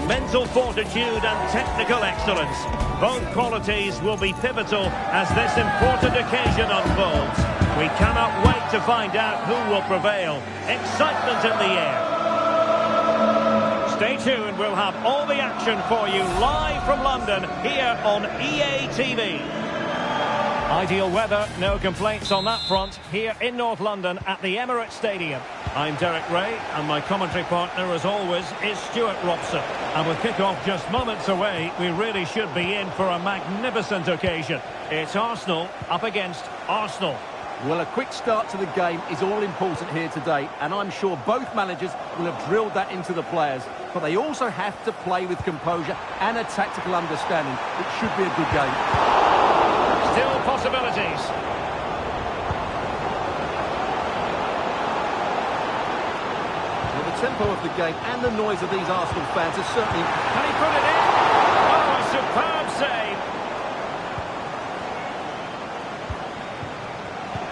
mental fortitude and technical excellence. Both qualities will be pivotal as this important occasion unfolds. We cannot wait to find out who will prevail. Excitement in the air. Stay tuned, we'll have all the action for you live from London here on EA TV. Ideal weather, no complaints on that front, here in North London at the Emirates Stadium. I'm Derek Ray, and my commentary partner, as always, is Stuart Robson. And with kick-off just moments away, we really should be in for a magnificent occasion. It's Arsenal up against Arsenal. Well, a quick start to the game is all important here today, and I'm sure both managers will have drilled that into the players. But they also have to play with composure and a tactical understanding. It should be a good game. Still possibilities. Well, the tempo of the game and the noise of these Arsenal fans is certainly... Can he put it in? Oh, a superb save.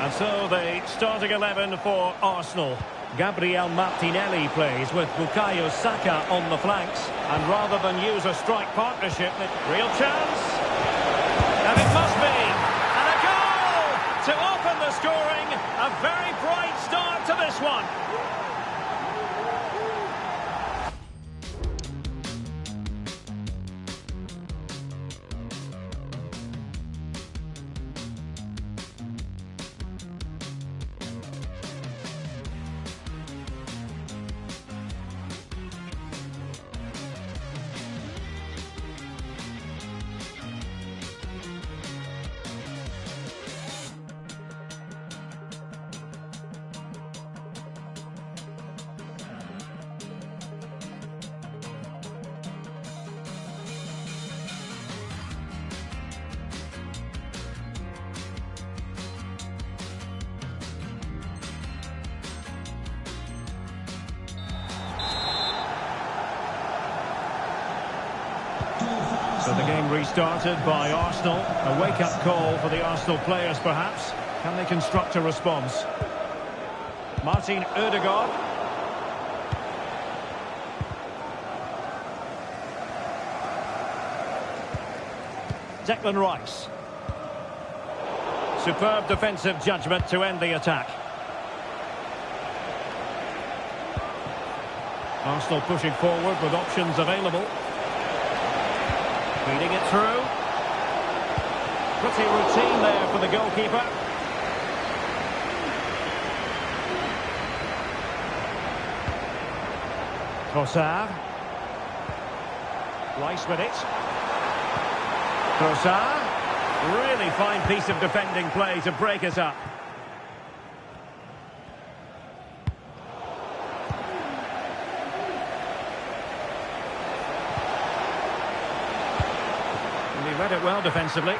And so the starting 11 for Arsenal. Gabriel Martinelli plays with Bukayo Saka on the flanks. And rather than use a strike partnership, real chance. And it must be. And a goal to open the scoring. A very bright start to this one. So the game restarted by Arsenal. A wake-up call for the Arsenal players, perhaps. Can they construct a response? Martin Ødegaard. Declan Rice. Superb defensive judgment to end the attack. Arsenal pushing forward with options available. Feeding it through. Pretty routine there for the goalkeeper. Trossard. Rice with it. Trossard. Really fine piece of defending play to break us up. He read it well defensively.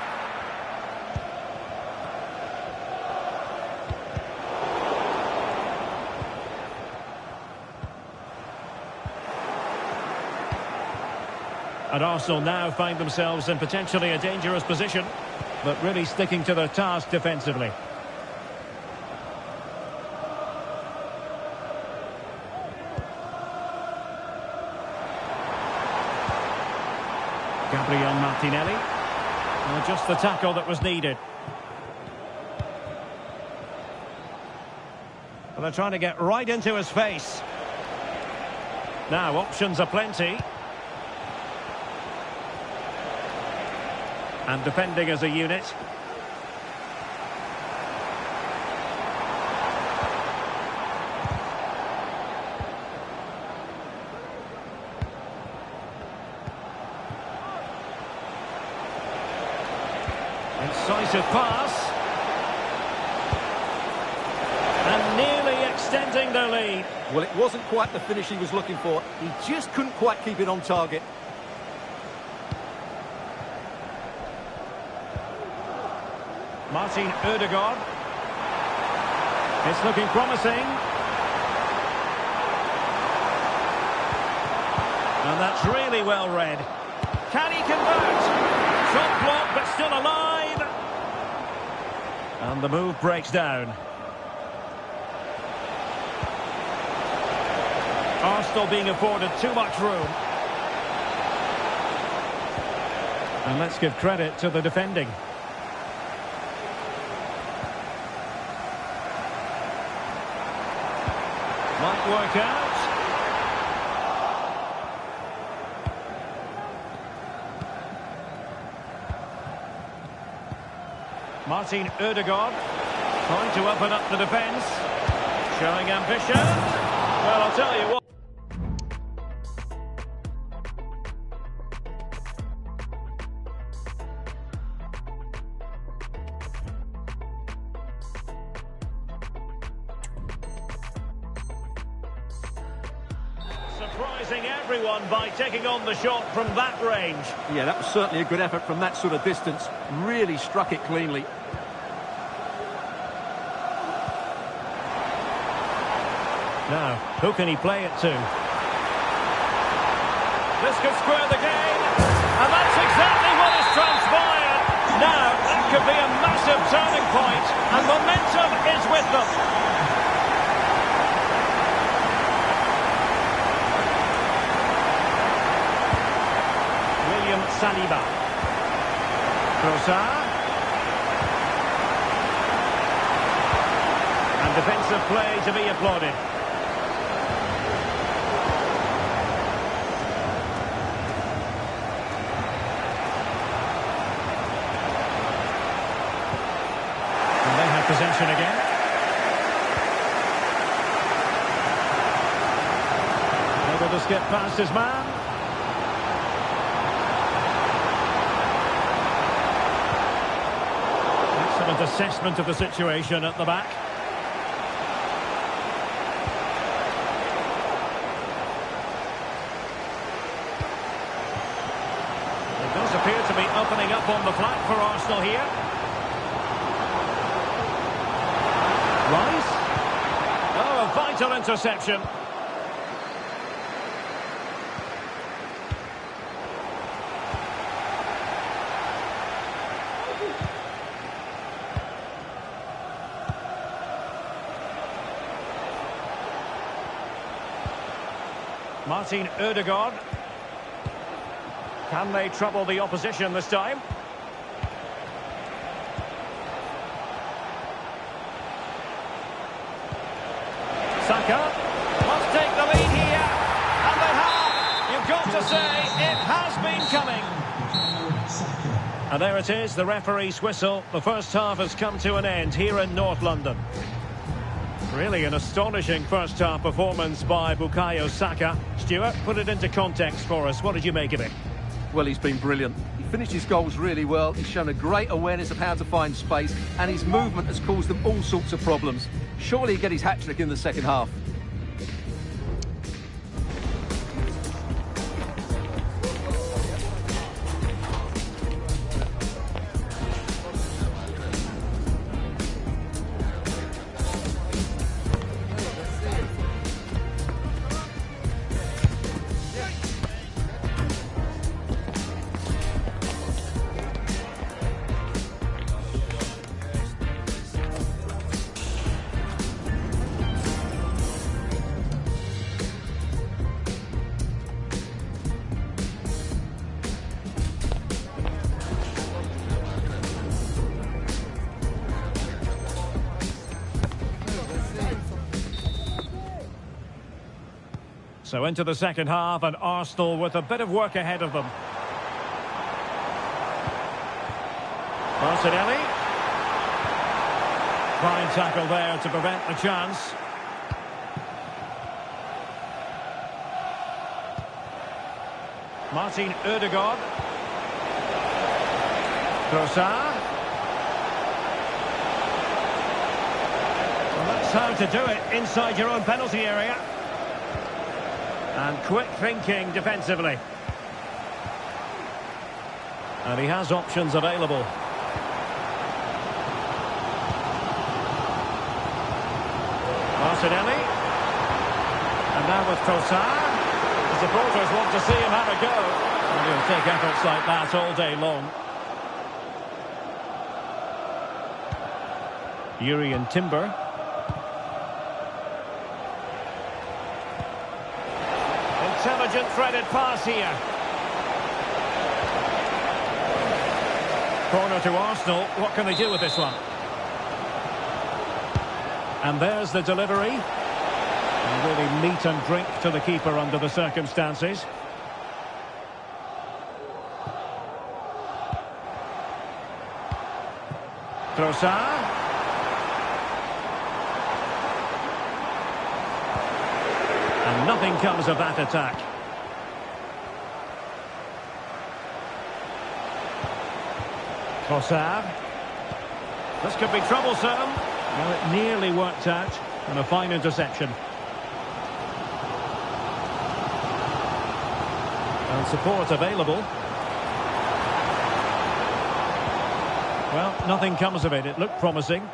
And Arsenal now find themselves in potentially a dangerous position, but really sticking to their task defensively. Gabriel Martinelli. Well, just the tackle that was needed. Well, they're trying to get right into his face. Now, options are plenty. And defending as a unit. Incisive pass. And nearly extending their lead. Well, it wasn't quite the finish he was looking for. He just couldn't quite keep it on target. Martin Ødegaard. It's looking promising. And that's really well read. Can he convert? Shot blocked, but still alive. And the move breaks down. Arsenal being afforded too much room. And let's give credit to the defending. Might work out. Martin Ødegaard trying to open up the defence. Showing ambition. Well, I'll tell you what. Surprising everyone by taking on the shot from that range. Yeah, that was certainly a good effort from that sort of distance. Really struck it cleanly. Now, who can he play it to? This could square the game, and that's exactly what has transpired. Now, that could be a massive turning point, and momentum is with them. William Saliba. Trossard. And defensive play to be applauded. Possession again. Able to skip past his man. Excellent assessment of the situation at the back. It does appear to be opening up on the flank for Arsenal here. Rice. Oh, a vital interception. Martin Ødegaard. Can they trouble the opposition this time? Saka must take the lead here, and they have. You've got to say, it has been coming. And there it is, the referee's whistle. The first half has come to an end here in North London. Really an astonishing first half performance by Bukayo Saka. Stuart, put it into context for us. What did you make of it? Well, he's been brilliant. He finished his goals really well. He's shown a great awareness of how to find space, and his movement has caused them all sorts of problems. Surely he'll get his hat-trick in the second half. So into the second half, and Arsenal with a bit of work ahead of them. Martinelli. Fine tackle there to prevent the chance. Martin Ødegaard. Trossard. Well, that's how to do it inside your own penalty area. And quick thinking defensively. And he has options available. Martinelli. And now with Trossard. The supporters want to see him have a go. And he'll take efforts like that all day long. Jurrien Timber. Intelligent threaded pass here. Corner to Arsenal. What can they do with this one? And there's the delivery. And really meat and drink to the keeper under the circumstances. Trossard. And nothing comes of that attack. Trossard. This could be troublesome. Well, it nearly worked out. And a fine interception. And support available. Well, nothing comes of it. It looked promising.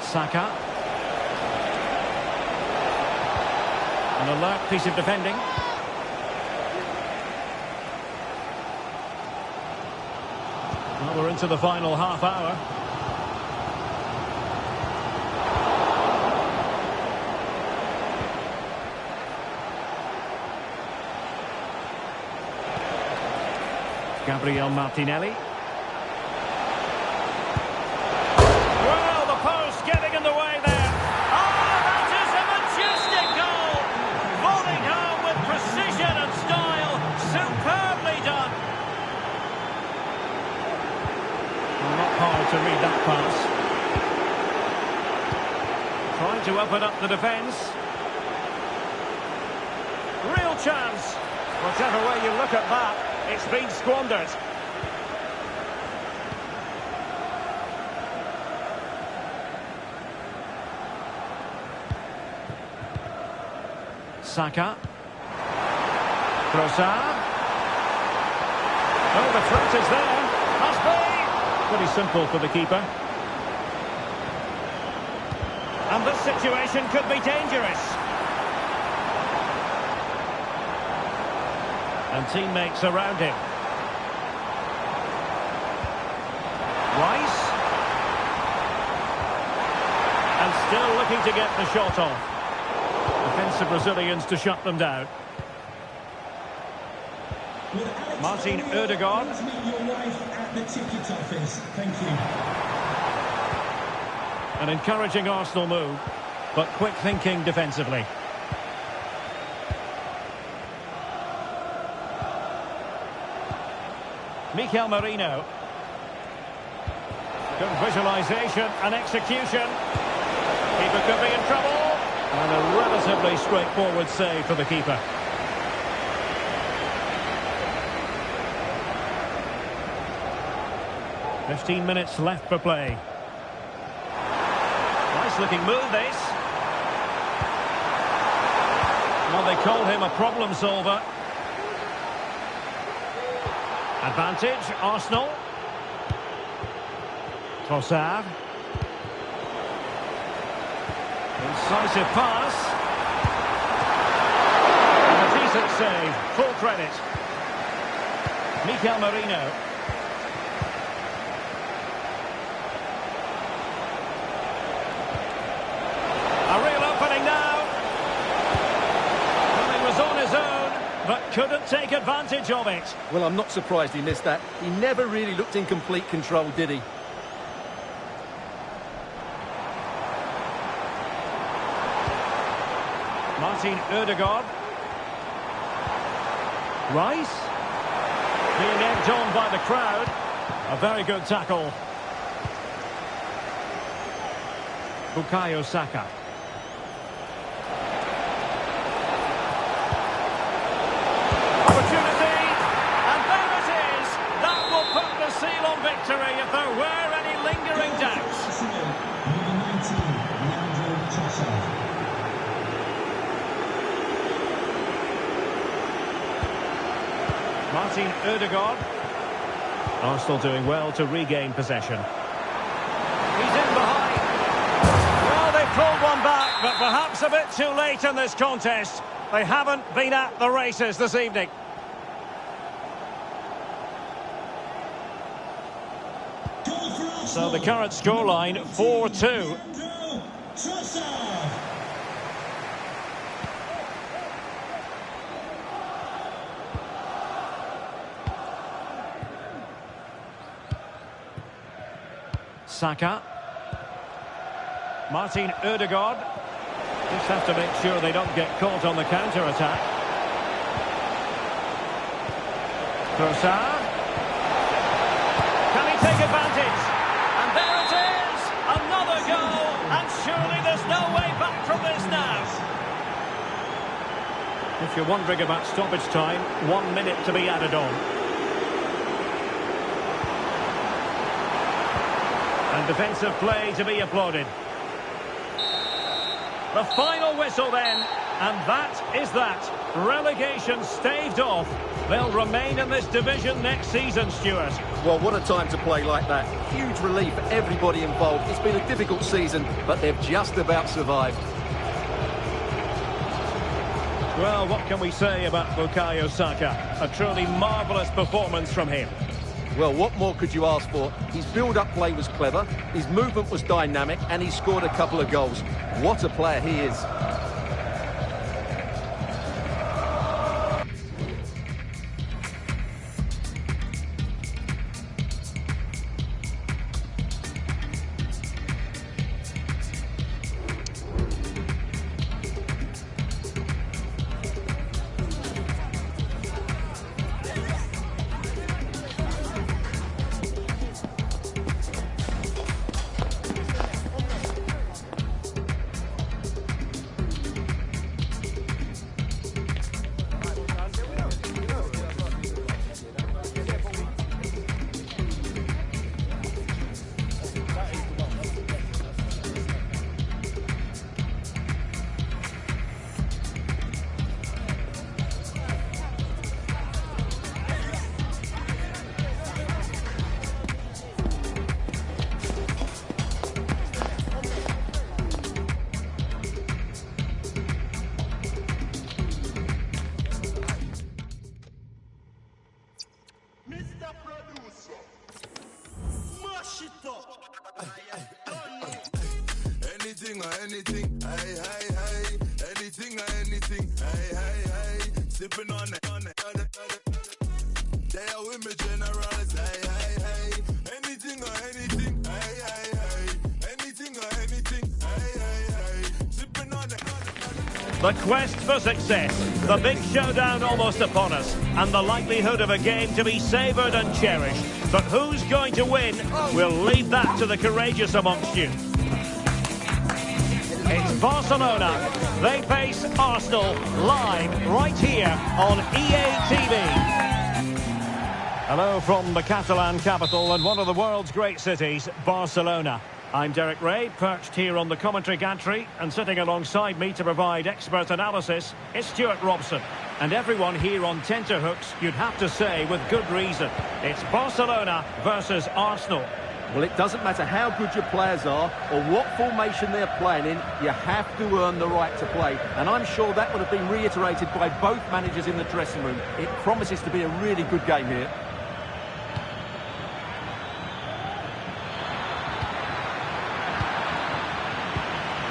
Saka. An alert piece of defending. Well, we're into the final half hour. Gabriel Martinelli. Well, the post getting in the way there. Oh, that is a majestic goal! Volleyed home with precision and style. Superbly done. Well, not hard to read that pass. Trying to open up the defence. Real chance. Whichever way you look at that. It's been squandered. Saka. Trossard. Oh, the threat is there. Must be. Pretty simple for the keeper. And this situation could be dangerous. And teammates around him. Rice. And still looking to get the shot off. Defensive Brazilians to shut them down. Martin Ødegaard. An encouraging Arsenal move, but quick thinking defensively. Mikel Merino. Good visualisation and execution. Keeper could be in trouble. And a relatively straightforward save for the keeper. "15 minutes left for play. Nice looking move this. Well, they call him a problem solver. Advantage, Arsenal. Trossard. Incisive pass. And a decent save. Full credit. Mikel Merino. A real opening now. Well, he was on his own, but couldn't take advantage of it. Well, I'm not surprised he missed that. He never really looked in complete control, did he? Martin Ødegaard. Rice. Being egged on by the crowd. A very good tackle. Bukayo Saka. Opportunity. And there it is. That will put the seal on victory if there were any lingering doubts. Martin Ødegaard. Arsenal doing well to regain possession. He's in behind. Well, they pulled one back, but perhaps a bit too late in this contest. They haven't been at the races this evening. So the current scoreline, 4-2. Saka. Martin Ødegaard. Just have to make sure they don't get caught on the counter-attack. Trossard. Can he take advantage? And there it is! Another goal! And surely there's no way back from this now. If you're wondering about stoppage time, 1 minute to be added on. And defensive play to be applauded. The final whistle then, and that is that. Relegation staved off. They'll remain in this division next season, Stuart. Well, what a time to play like that. Huge relief for everybody involved. It's been a difficult season, but they've just about survived. Well, what can we say about Bukayo Saka? A truly marvellous performance from him. Well, what more could you ask for? His build-up play was clever, his movement was dynamic, and he scored a couple of goals. What a player he is. Anything, hey, hey, hey. Anything, hey, hey, hey. Sipping on it. They are with me generals, hey, hey, hey. Anything, hey, hey, hey. Anything, hey, hey, hey. Sipping on it. The quest for success, the big showdown almost upon us, and the likelihood of a game to be savoured and cherished. But who's going to win? We'll leave that to the courageous amongst you. It's Barcelona. They face Arsenal live right here on EA TV. Hello from the Catalan capital and one of the world's great cities, Barcelona. I'm Derek Ray, perched here on the commentary gantry, and sitting alongside me to provide expert analysis is Stuart Robson. And everyone here on tenterhooks, you'd have to say with good reason. It's Barcelona versus Arsenal. Well, it doesn't matter how good your players are or what formation they're playing in, you have to earn the right to play. And I'm sure that would have been reiterated by both managers in the dressing room. It promises to be a really good game here.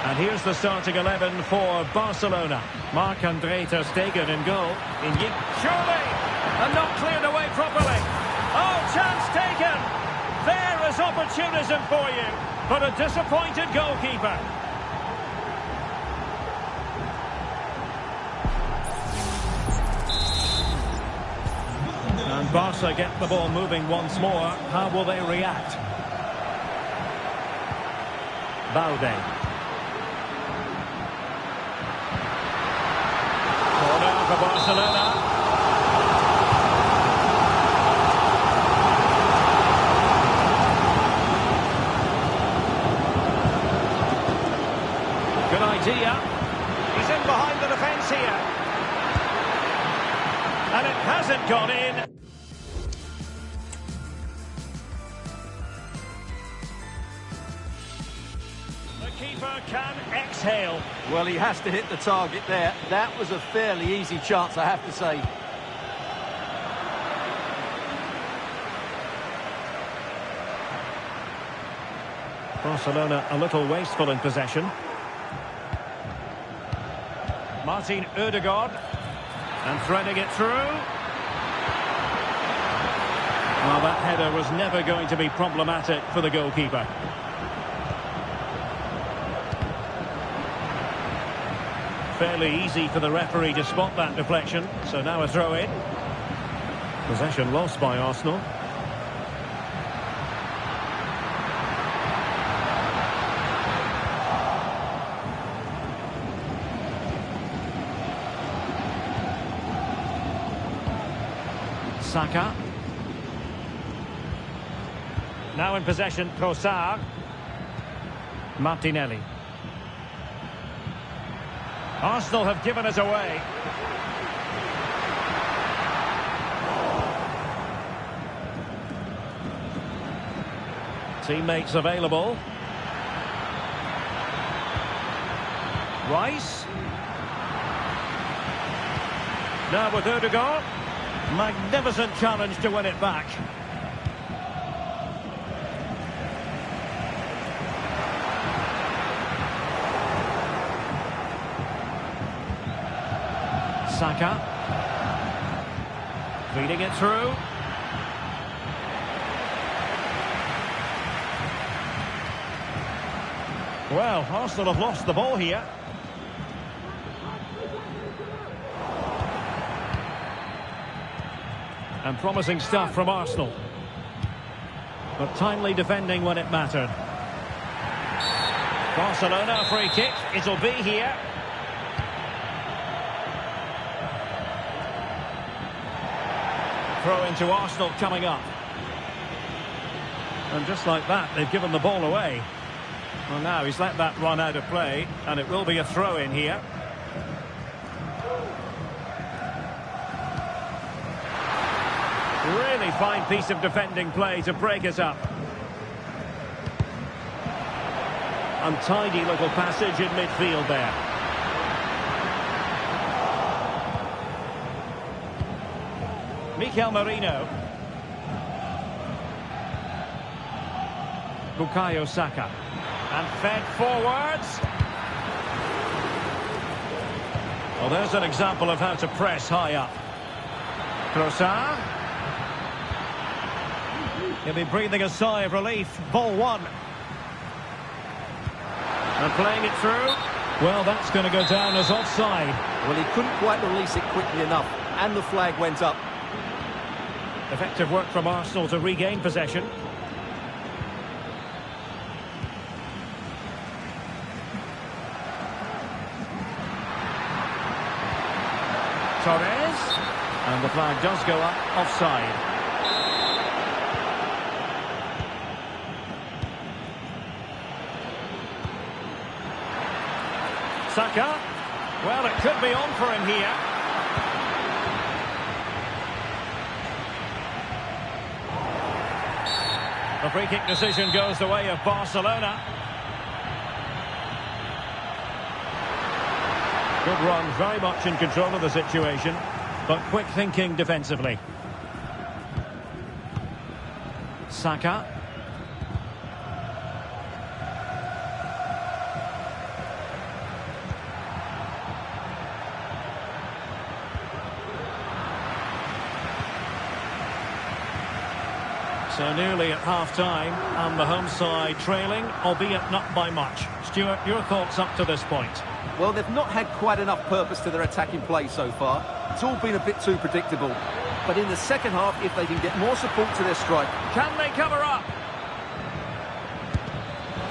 And here's the starting 11 for Barcelona. Marc-Andre ter Stegen in goal. Surely! And not cleared away properly. Oh, chance taken! There is opportunism for you, but a disappointed goalkeeper. And Barca get the ball moving once more. How will they react? Balde. Corner for Barcelona. Good idea. He's in behind the defence here. And it hasn't gone in. The keeper can exhale. Well, he has to hit the target there. That was a fairly easy chance, I have to say. Barcelona a little wasteful in possession. Martin Ødegaard, and threading it through. Well, that header was never going to be problematic for the goalkeeper. Fairly easy for the referee to spot that deflection. So now a throw in. Possession lost by Arsenal. Saka. Now in possession, Trossard. Martinelli. Arsenal have given us away. Teammates available. Rice. Now with Ødegaard. Magnificent challenge to win it back. Saka. Feeding it through. Well, Arsenal have lost the ball here. And promising stuff from Arsenal. But timely defending when it mattered. Barcelona, a free kick. It'll be here. Throw into Arsenal coming up. And just like that, they've given the ball away. Well, now he's let that run out of play, and it will be a throw-in here. Really fine piece of defending play to break us up. Untidy little passage in midfield there. Mikel Merino. Bukayo Saka. And fed forwards. Well, there's an example of how to press high up. Trossard. He'll be breathing a sigh of relief. Ball one. And playing it through. Well, that's going to go down as offside. Well, he couldn't quite release it quickly enough, and the flag went up. Effective work from Arsenal to regain possession. Torres. And the flag does go up offside. Saka. Well, it could be on for him here. The free kick decision goes the way of Barcelona. Good run, very much in control of the situation, but quick thinking defensively. Saka. So nearly at half-time, and the home side trailing, albeit not by much. Stuart, your thoughts up to this point? Well, they've not had quite enough purpose to their attacking play so far. It's all been a bit too predictable. But in the second half, if they can get more support to their strike... Can they cover up?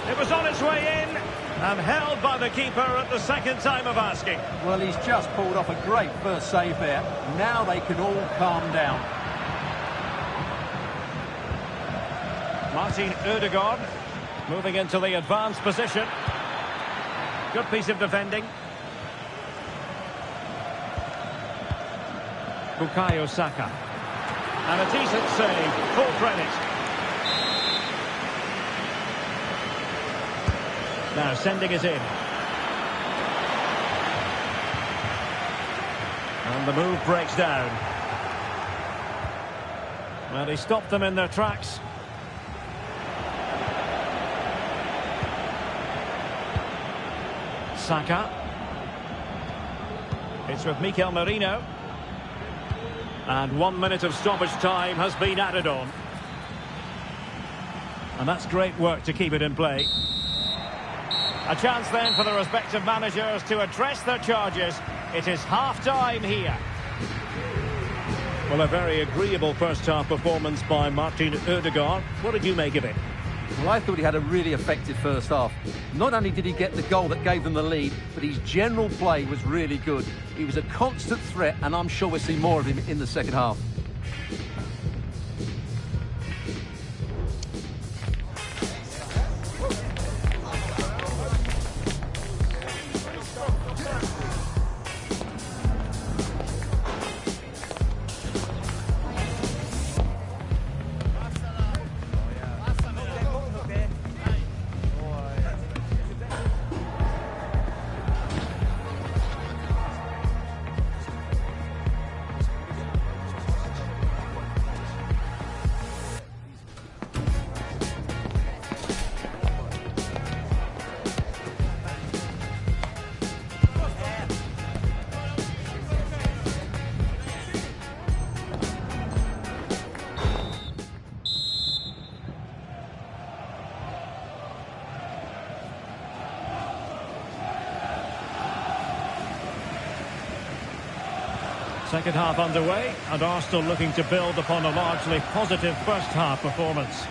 It was on its way in, and held by the keeper at the second time of asking. Well, he's just pulled off a great first save there. Now they can all calm down. Martin Ødegaard moving into the advanced position. Good piece of defending. Bukayo Saka. And a decent save, full credit. Now sending it in. And the move breaks down. Well, he stopped them in their tracks. Saka. It's with Mikel Merino. And 1 minute of stoppage time has been added on. And that's great work to keep it in play. A chance then for the respective managers to address their charges. It is half-time here. Well, a very agreeable first-half performance by Martin Ødegaard. What did you make of it? Well, I thought he had a really effective first half. Not only did he get the goal that gave them the lead, but his general play was really good. He was a constant threat, and I'm sure we'll see more of him in the second half. Second half underway, and Arsenal looking to build upon a largely positive first half performance.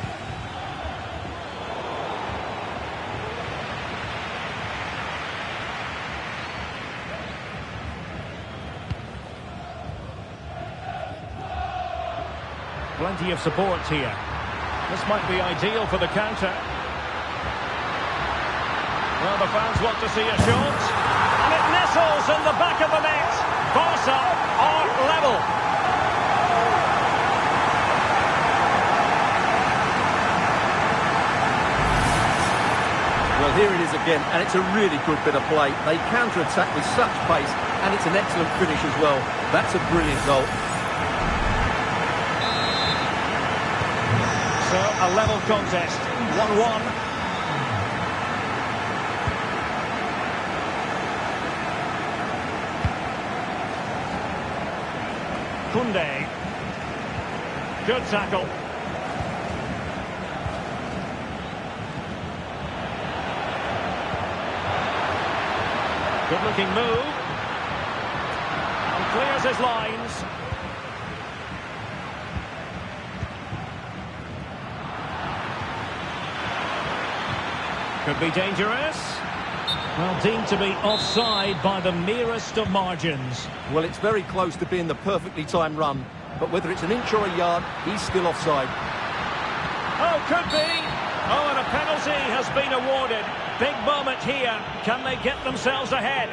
Plenty of support here. This might be ideal for the counter. Well, the fans want to see a shot, and it nestles in the back of the net. Barca are level. Well, here it is again, and it's a really good bit of play. They counter-attack with such pace, and it's an excellent finish as well. That's a brilliant goal. So, a level contest, 1-1. Koundé. Good tackle. Good looking move. And clears his lines. Could be dangerous. Well, deemed to be offside by the merest of margins. Well, it's very close to being the perfectly timed run, but whether it's an inch or a yard, he's still offside. Oh, could be. Oh, and a penalty has been awarded. Big moment here. Can they get themselves ahead?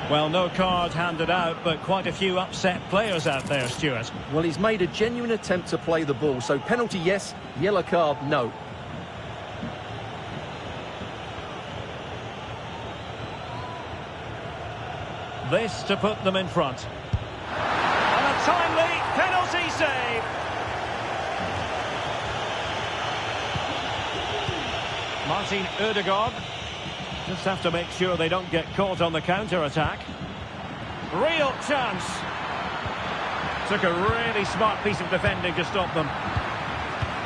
Well, no card handed out, but quite a few upset players out there, Stuart. Well, he's made a genuine attempt to play the ball, so penalty yes, yellow card no. This to put them in front. And a timely penalty save. Martin Ødegaard. Just have to make sure they don't get caught on the counter-attack. Real chance. Took a really smart piece of defending to stop them.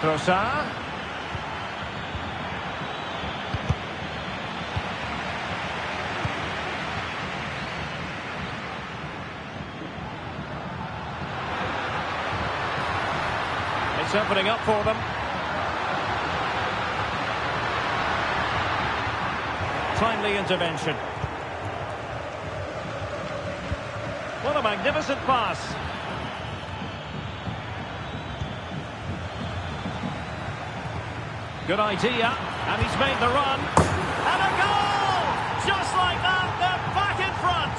Trossard. It's opening up for them. Timely intervention. What a magnificent pass. Good idea, and he's made the run. And a goal! Just like that, they're back in front.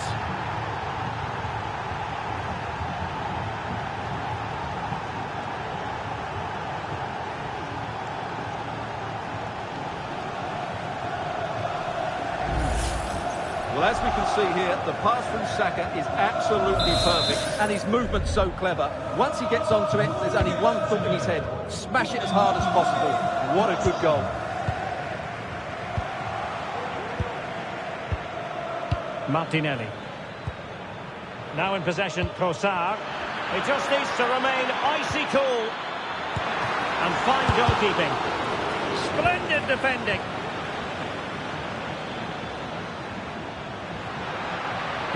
Well, as we can see here, the pass from Saka is absolutely perfect, and his movement's so clever. Once he gets onto it, there's only one thought in his head: smash it as hard as possible. What a good goal. Martinelli. Now in possession, Trossard. He just needs to remain icy cool. And fine goalkeeping. Splendid defending.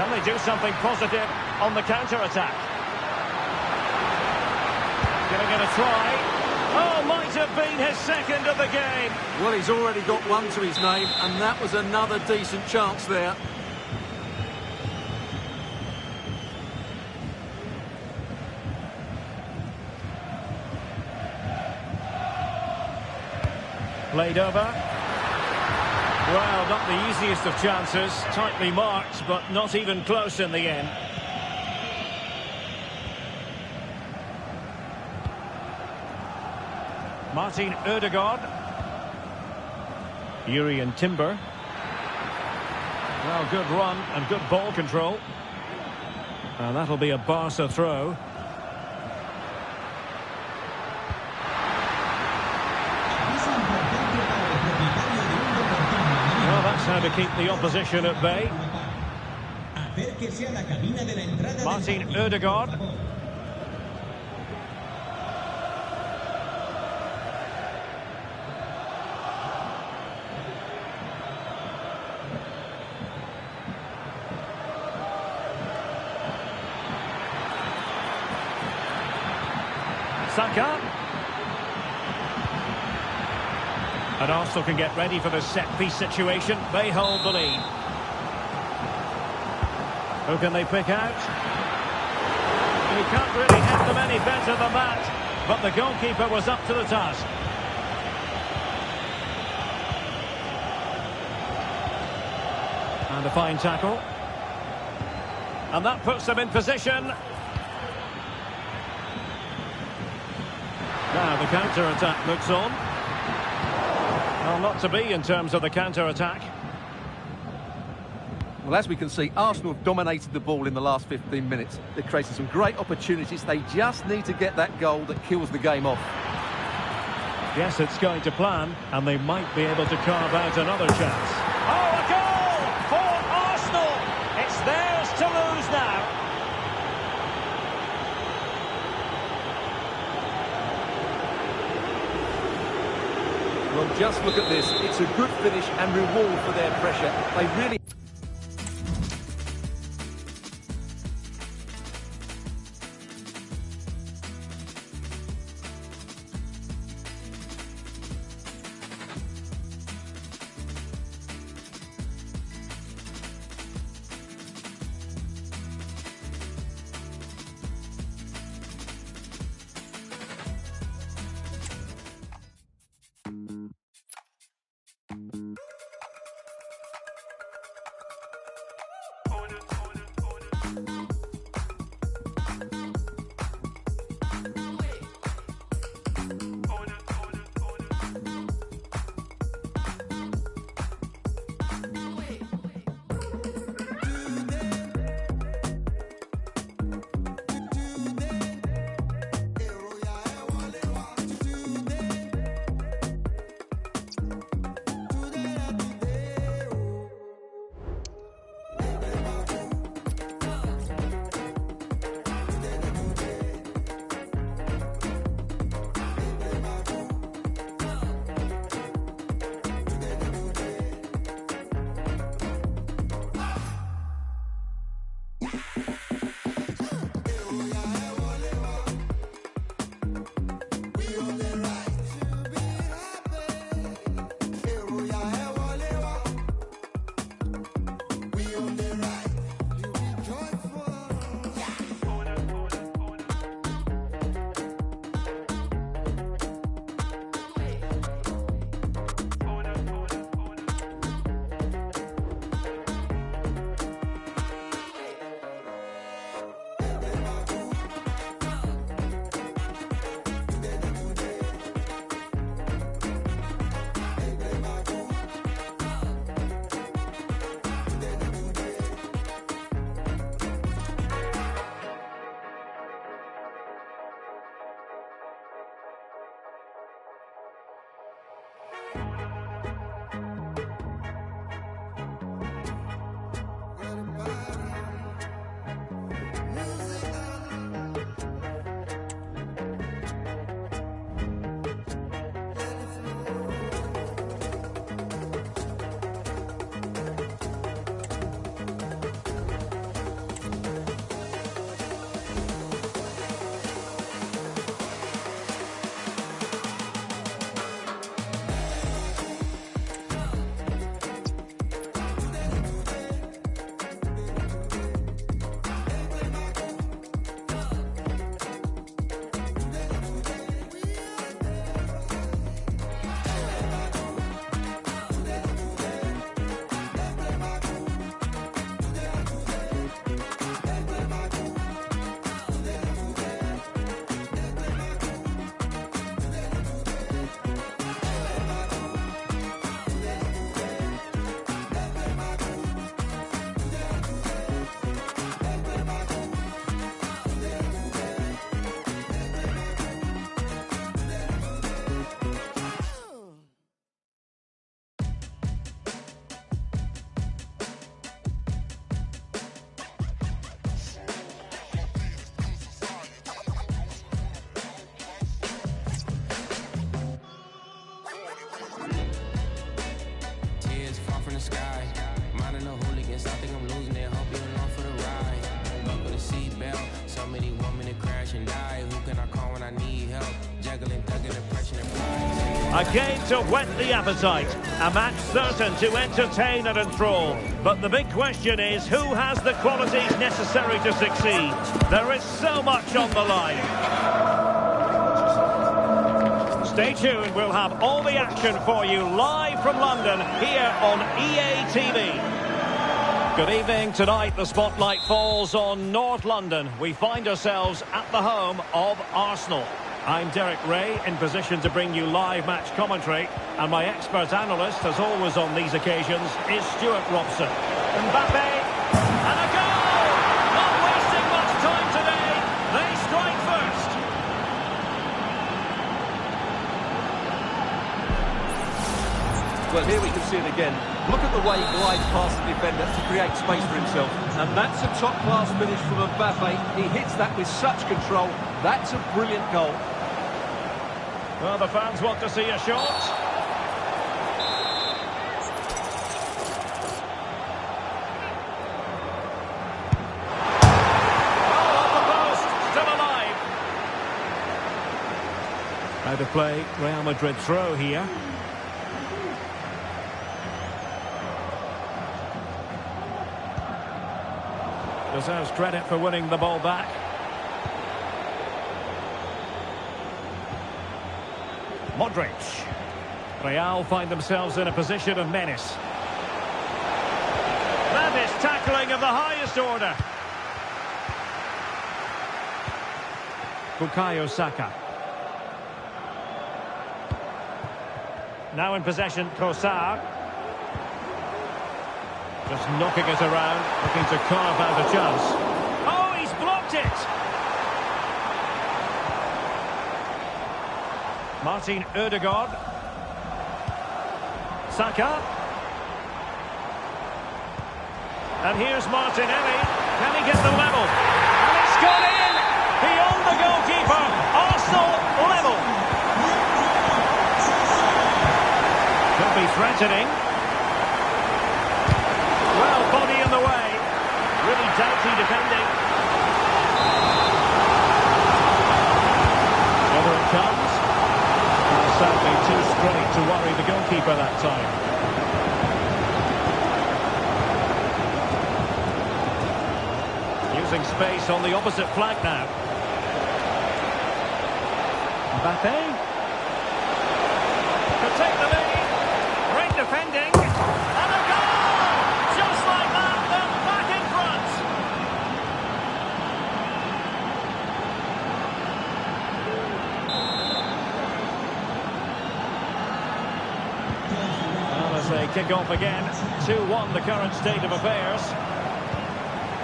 Can they do something positive on the counter-attack? Giving it a try. Oh, might have been his second of the game. Well, he's already got one to his name, and that was another decent chance there. Played over. Well, not the easiest of chances. Tightly marked, but not even close in the end. Martin Ødegaard. Jurrien Timber. Well, good run and good ball control. And that'll be a Barca throw. Well, that's how to keep the opposition at bay. Martin Ødegaard. Saka. And Arsenal can get ready for the set-piece situation. They hold the lead. Who can they pick out? You can't really hit them any better than that. But the goalkeeper was up to the task. And a fine tackle. And that puts them in position. Now the counter-attack looks on. Well, not to be in terms of the counter-attack. Well, as we can see, Arsenal have dominated the ball in the last 15 minutes. They've created some great opportunities. They just need to get that goal that kills the game off. Yes, it's going to plan, and they might be able to carve out another chance. Oh, a goal for Arsenal! It's theirs to lose now. Well, just look at this. It's a good finish and reward for their pressure. They really... A game to whet the appetite. A match certain to entertain and enthrall. But the big question is, who has the qualities necessary to succeed? There is so much on the line. Stay tuned, we'll have all the action for you live from London here on EA TV. Good evening. Tonight the spotlight falls on North London. We find ourselves at the home of Arsenal. I'm Derek Ray, in position to bring you live match commentary, and my expert analyst, as always on these occasions, is Stuart Robson. Mbappe, and a goal! Not wasting much time today. They strike first. Well, here we can see it again. Look at the way he glides past the defender to create space for himself. And that's a top-class finish from Mbappe. He hits that with such control. That's a brilliant goal. Well, the fans want to see a shot. Oh, off the post. Still alive. Out of play. Real Madrid throw here. Deserves credit for winning the ball back. Modric. Real find themselves in a position of menace. That is tackling of the highest order. Bukayo Saka. Now in possession, Trossard. Just knocking it around, looking to carve out a chance. Oh, he's blocked it! Martin Ødegaard. Saka. And here's Martinelli. Can he get the level? And it's gone in! Beyond the goalkeeper. Arsenal level. Could be threatening. Well, body in the way. Really doughty defending. Whether it comes. Sadly too straight to worry the goalkeeper that time. Using space on the opposite flank now. Mbappe. Could take the lead. Great defending. And a goal! Just like that, they're back in front. Well, as they kick off again, 2-1 the current state of affairs.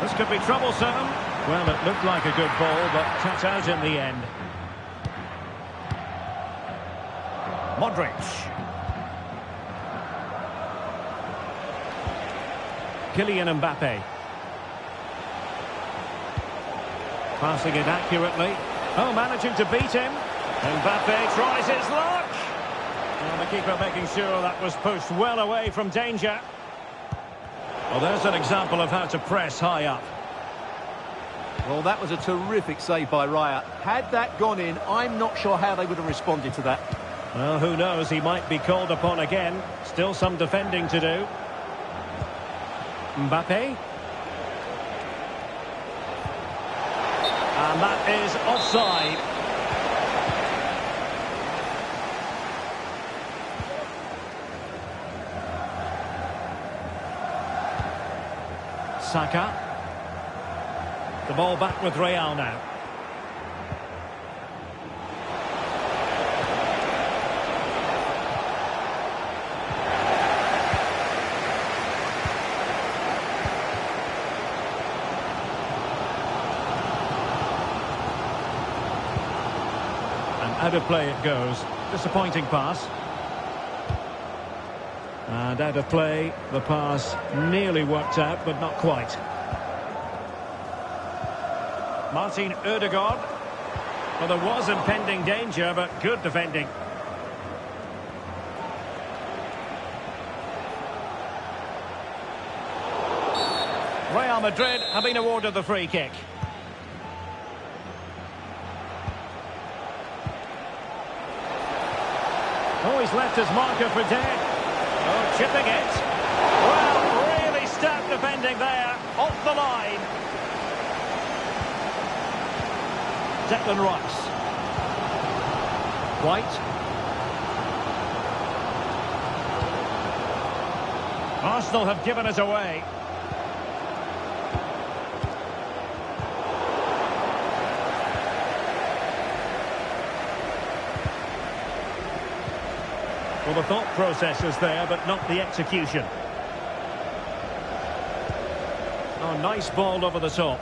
This could be troublesome. Well, it looked like a good ball, but cut out in the end. Modric. Kylian Mbappe. Passing it accurately. Oh, managing to beat him. Mbappe tries his luck. And the keeper making sure that was pushed well away from danger. Well, there's an example of how to press high up. Well, that was a terrific save by Raya. Had that gone in, I'm not sure how they would have responded to that. Well, who knows? He might be called upon again. Still some defending to do. Mbappe. And that is offside. Saka. The ball back with Real now. And out of play it goes. Disappointing pass. And out of play, the pass nearly worked out, but not quite. Martin Ødegaard. Well, there was impending danger, but good defending. Real Madrid have been awarded the free kick. Oh, he's left his marker for dead. Oh, chipping it. Well, really stout defending there. Off the line. Declan Rice. White. Arsenal have given it away. Well, the thought process is there, but not the execution. Oh, nice ball over the top.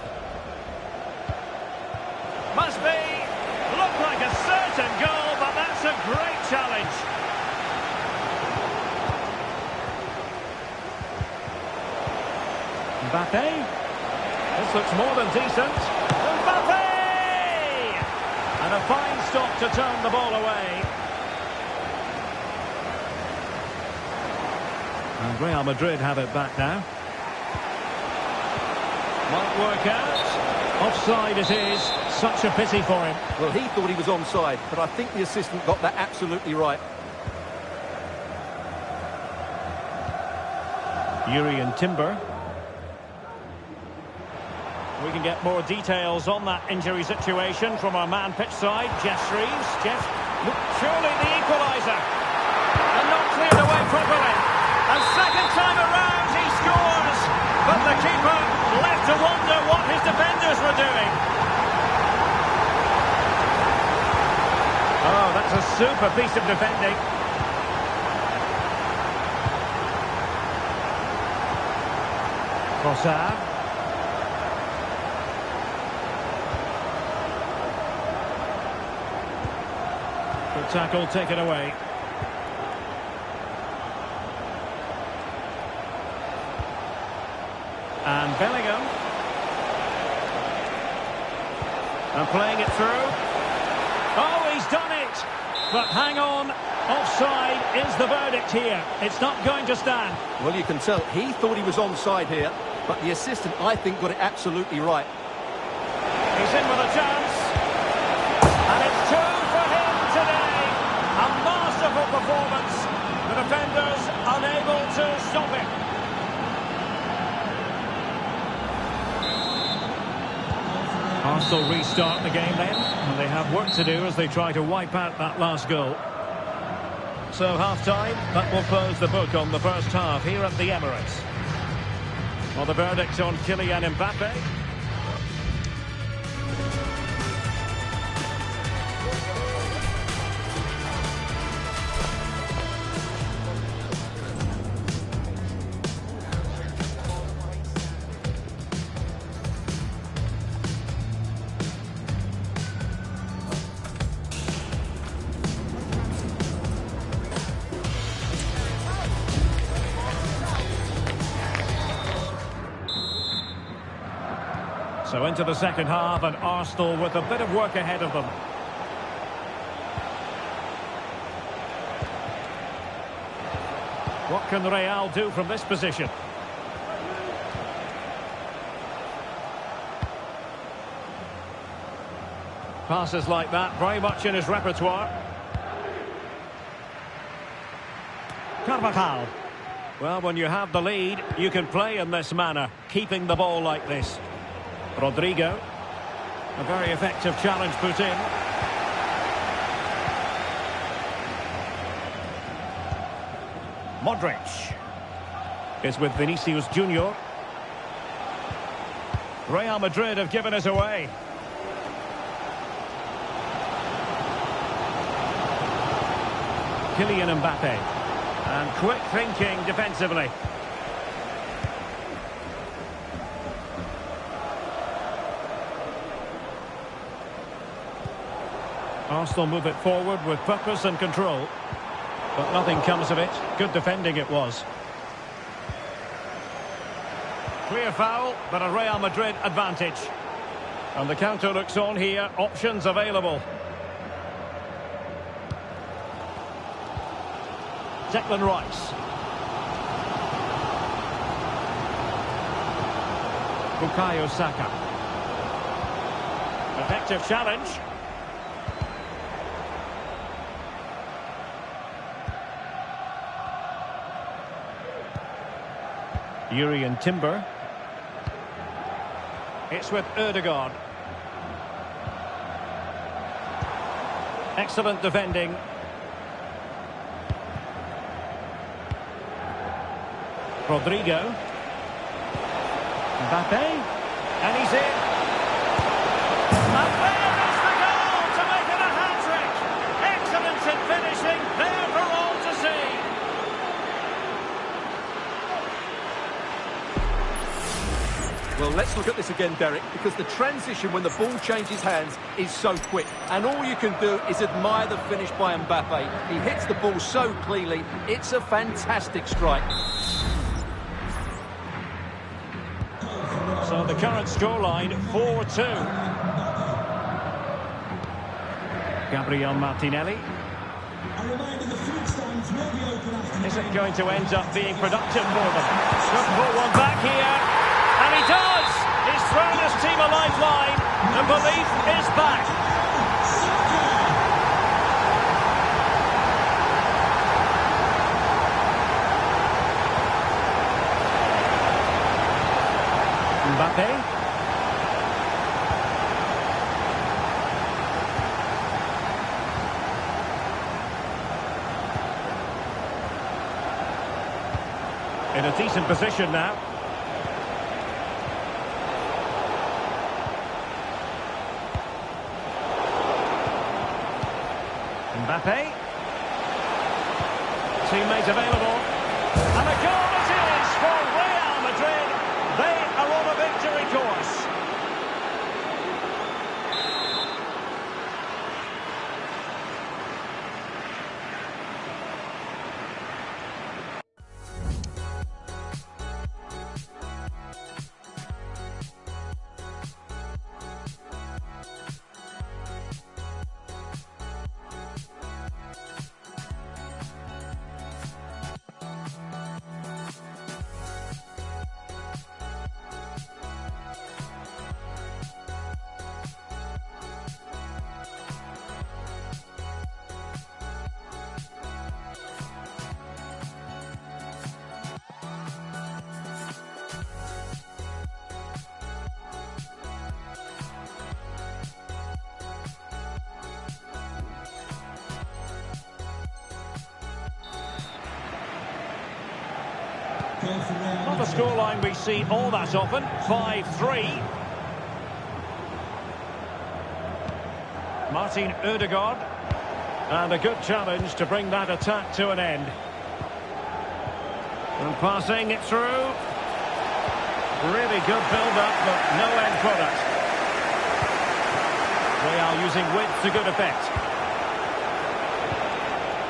Must be. Looked like a certain goal, but that's a great challenge. Mbappe. This looks more than decent. Mbappe! And a fine stop to turn the ball away. And Real Madrid have it back now. Might work out. Offside it is. Such a pity for him. Well, he thought he was onside, but I think the assistant got that absolutely right. Yuri and Timber. We can get more details on that injury situation from our man pitch side, Jeff Shreves. Jeff, surely the equaliser. And not cleared away properly. And second time around he scores. But the keeper left to wonder what his defenders were doing. Oh, that's a super piece of defending. Trossard. Good tackle taken away. And Bellingham. And playing it through. Oh, he's done it! But hang on, offside is the verdict here. It's not going to stand. Well, you can tell he thought he was onside here, but the assistant, I think, got it absolutely right. He's in with a chance. And it's two for him today. A masterful performance. The defenders unable to stop it. Arsenal restart the game then, and they have work to do as they try to wipe out that last goal. So half-time, that will close the book on the first half here at the Emirates. Well, the verdict on Kylian Mbappe. So into the second half, and Arsenal with a bit of work ahead of them. What can Real do from this position? Passes like that, very much in his repertoire. Carvajal. Well, when you have the lead, you can play in this manner, keeping the ball like this. Rodrigo. A very effective challenge put in. Modric is with Vinicius Junior. Real Madrid have given it away. Kylian Mbappe. And quick thinking defensively. Arsenal move it forward with purpose and control. But nothing comes of it. Good defending it was. Clear foul, but a Real Madrid advantage. And the counter looks on here. Options available. Declan Rice. Bukayo Saka. Effective challenge. Jurrien Timber. It's with Ødegaard. Excellent defending. Rodrigo. Mbappe. And he's in. And there is the goal to make it a hat-trick. Excellence in finishing, there for all to see. Well, let's look at this again, Derek, because the transition when the ball changes hands is so quick. And all you can do is admire the finish by Mbappe. He hits the ball so cleanly. It's a fantastic strike. So the current scoreline, 4-2. Gabriel Martinelli. Is it going to end up being productive for them? Good put one back here. And he does! He's thrown his team a lifeline. The belief is back. Mbappe. In a decent position now. Mbappe. Teammate available. And a goal it is for Real Madrid. They are on a victory course. Not a scoreline we see all that often. 5-3. Martin Ødegaard. And a good challenge to bring that attack to an end. And passing it through. Really good build-up, but no end product. They are using width to good effect.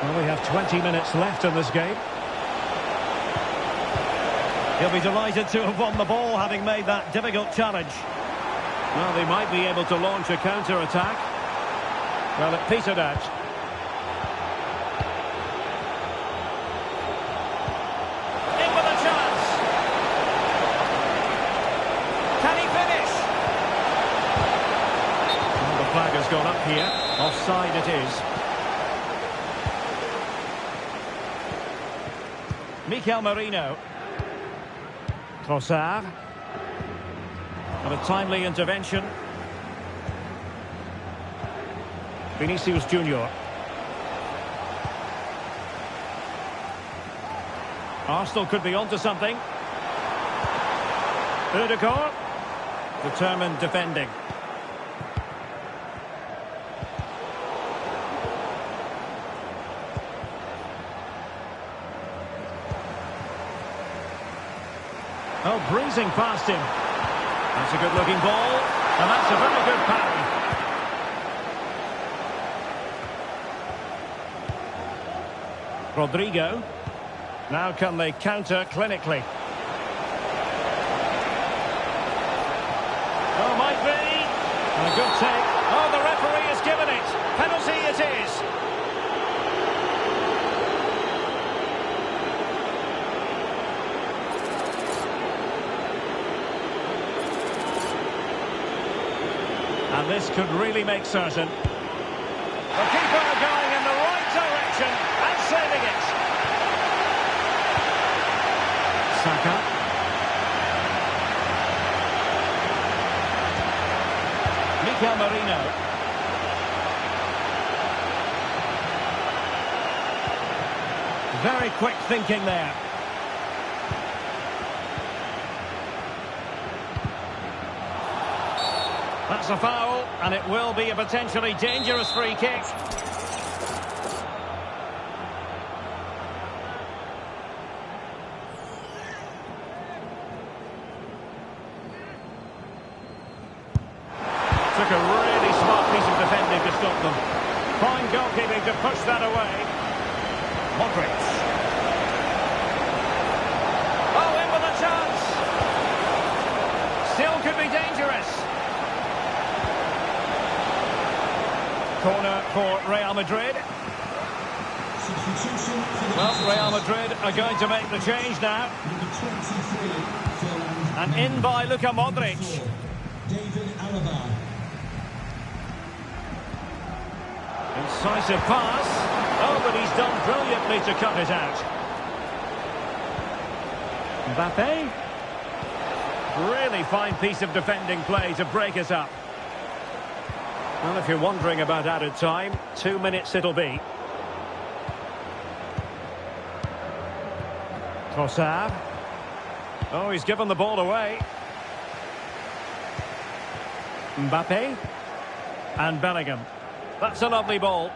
Well, we have 20 minutes left in this game. He'll be delighted to have won the ball, having made that difficult challenge. Well, they might be able to launch a counter-attack. Well, it petered out. In with a chance. Can he finish? Well, the flag has gone up here. Offside it is. Mikel Merino. Trossard. And a timely intervention. Vinicius Junior. Arsenal could be onto something. Ødegaard. Determined defending. Oh, breezing past him. That's a good-looking ball, and that's a very good parry. Rodrigo. Now can they counter clinically? Oh, might be. A good take. Oh, the referee has given it. Penalty it is. And this could really make certain. The keeper going in the right direction and saving it. Saka. Mikel Merino. Very quick thinking there. That's a foul, and it will be a potentially dangerous free kick. Took a really smart piece of defending to stop them. Fine goalkeeping to push that away. Modric. Oh, in with a chance. Still could be dangerous. Corner for Real Madrid. Well, Real Madrid are going to make the change now. And in by Luka Modric. David Alaba. Incisive pass. Oh, but he's done brilliantly to cut it out. Mbappe. Really fine piece of defending play to break it up. Well, if you're wondering about added time, 2 minutes it'll be. Trossard. Oh, he's given the ball away. Mbappe. And Bellingham. That's a lovely ball.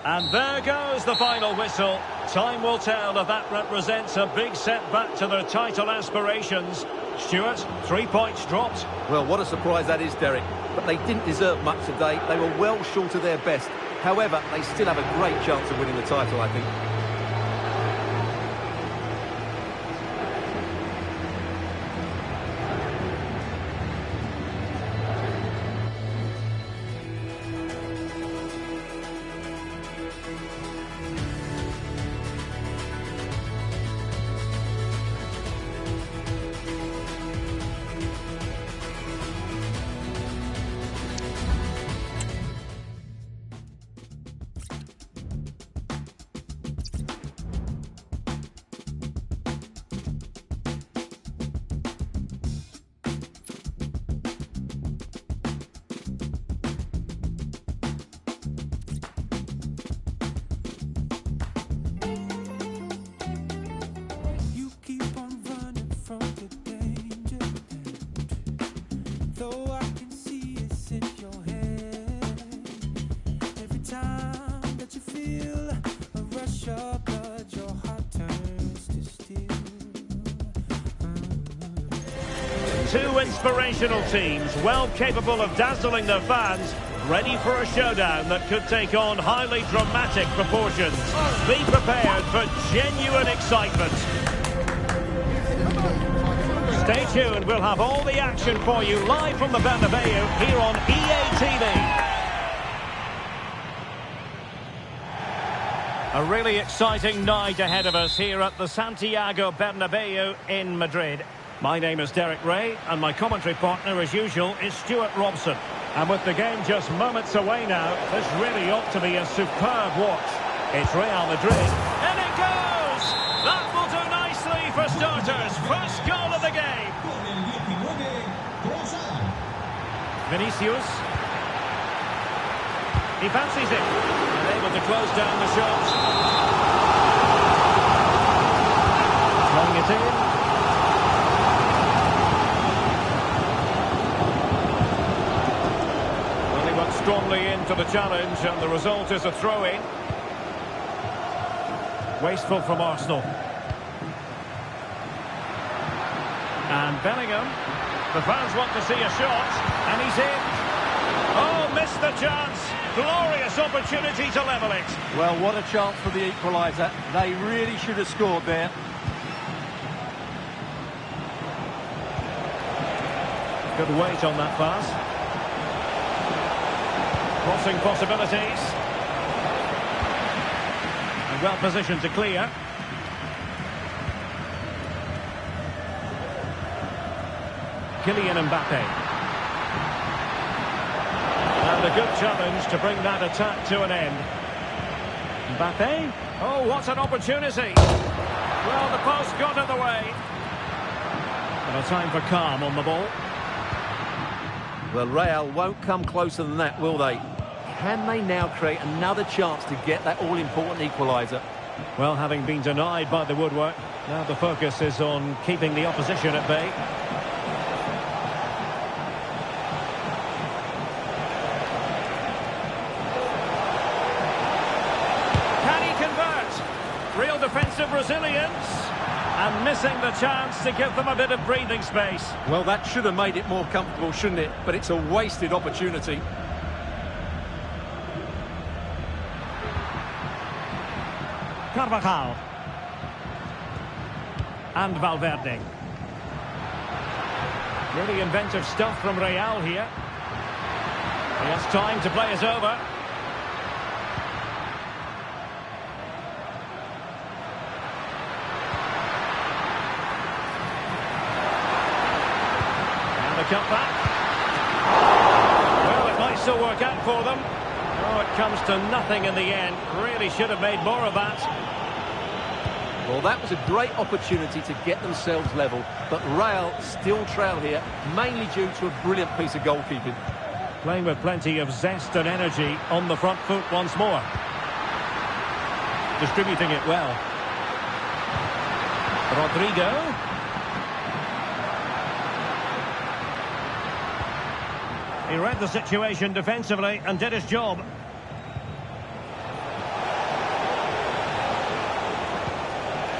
And there goes the final whistle. Time will tell if that represents a big setback to their title aspirations. Stuart, 3 points dropped. Well, what a surprise that is, Derek. But they didn't deserve much today. They were well short of their best. However, they still have a great chance of winning the title, I think. Two inspirational teams, well capable of dazzling their fans, ready for a showdown that could take on highly dramatic proportions. Be prepared for genuine excitement. Stay tuned, we'll have all the action for you live from the Bernabeu here on EA TV. A really exciting night ahead of us here at the Santiago Bernabeu in Madrid. My name is Derek Ray, and my commentary partner, as usual, is Stuart Robson. And with the game just moments away now, this really ought to be a superb watch. It's Real Madrid, and it goes! That will do nicely for starters. First goal of the game. Vinicius. He fancies it. And able to close down the shot. Throwing it in. Strongly into the challenge, and the result is a throw-in. Wasteful from Arsenal. And Bellingham. The fans want to see a shot, and he's in. Oh, missed the chance. Glorious opportunity to level it. Well, what a chance for the equaliser. They really should have scored there. Good weight on that pass. Crossing possibilities. And well positioned to clear. Kylian Mbappe. And a good challenge to bring that attack to an end. Mbappe. Oh, what an opportunity. Well, the post got in the way. And a time for calm on the ball. Well, Real won't come closer than that, will they? Can they now create another chance to get that all-important equaliser? Well, having been denied by the woodwork, now the focus is on keeping the opposition at bay. Can he convert? Real defensive resilience. And missing the chance to give them a bit of breathing space. Well, that should have made it more comfortable, shouldn't it? But it's a wasted opportunity. Carvajal. And Valverde. Really inventive stuff from Real here. He has time to play us over. And the cutback. Well, it might still work out for them. Oh, it comes to nothing in the end. Really should have made more of that. Well, that was a great opportunity to get themselves level, but Real still trail here, mainly due to a brilliant piece of goalkeeping. Playing with plenty of zest and energy on the front foot once more. Distributing it well. Rodrigo. He read the situation defensively and did his job.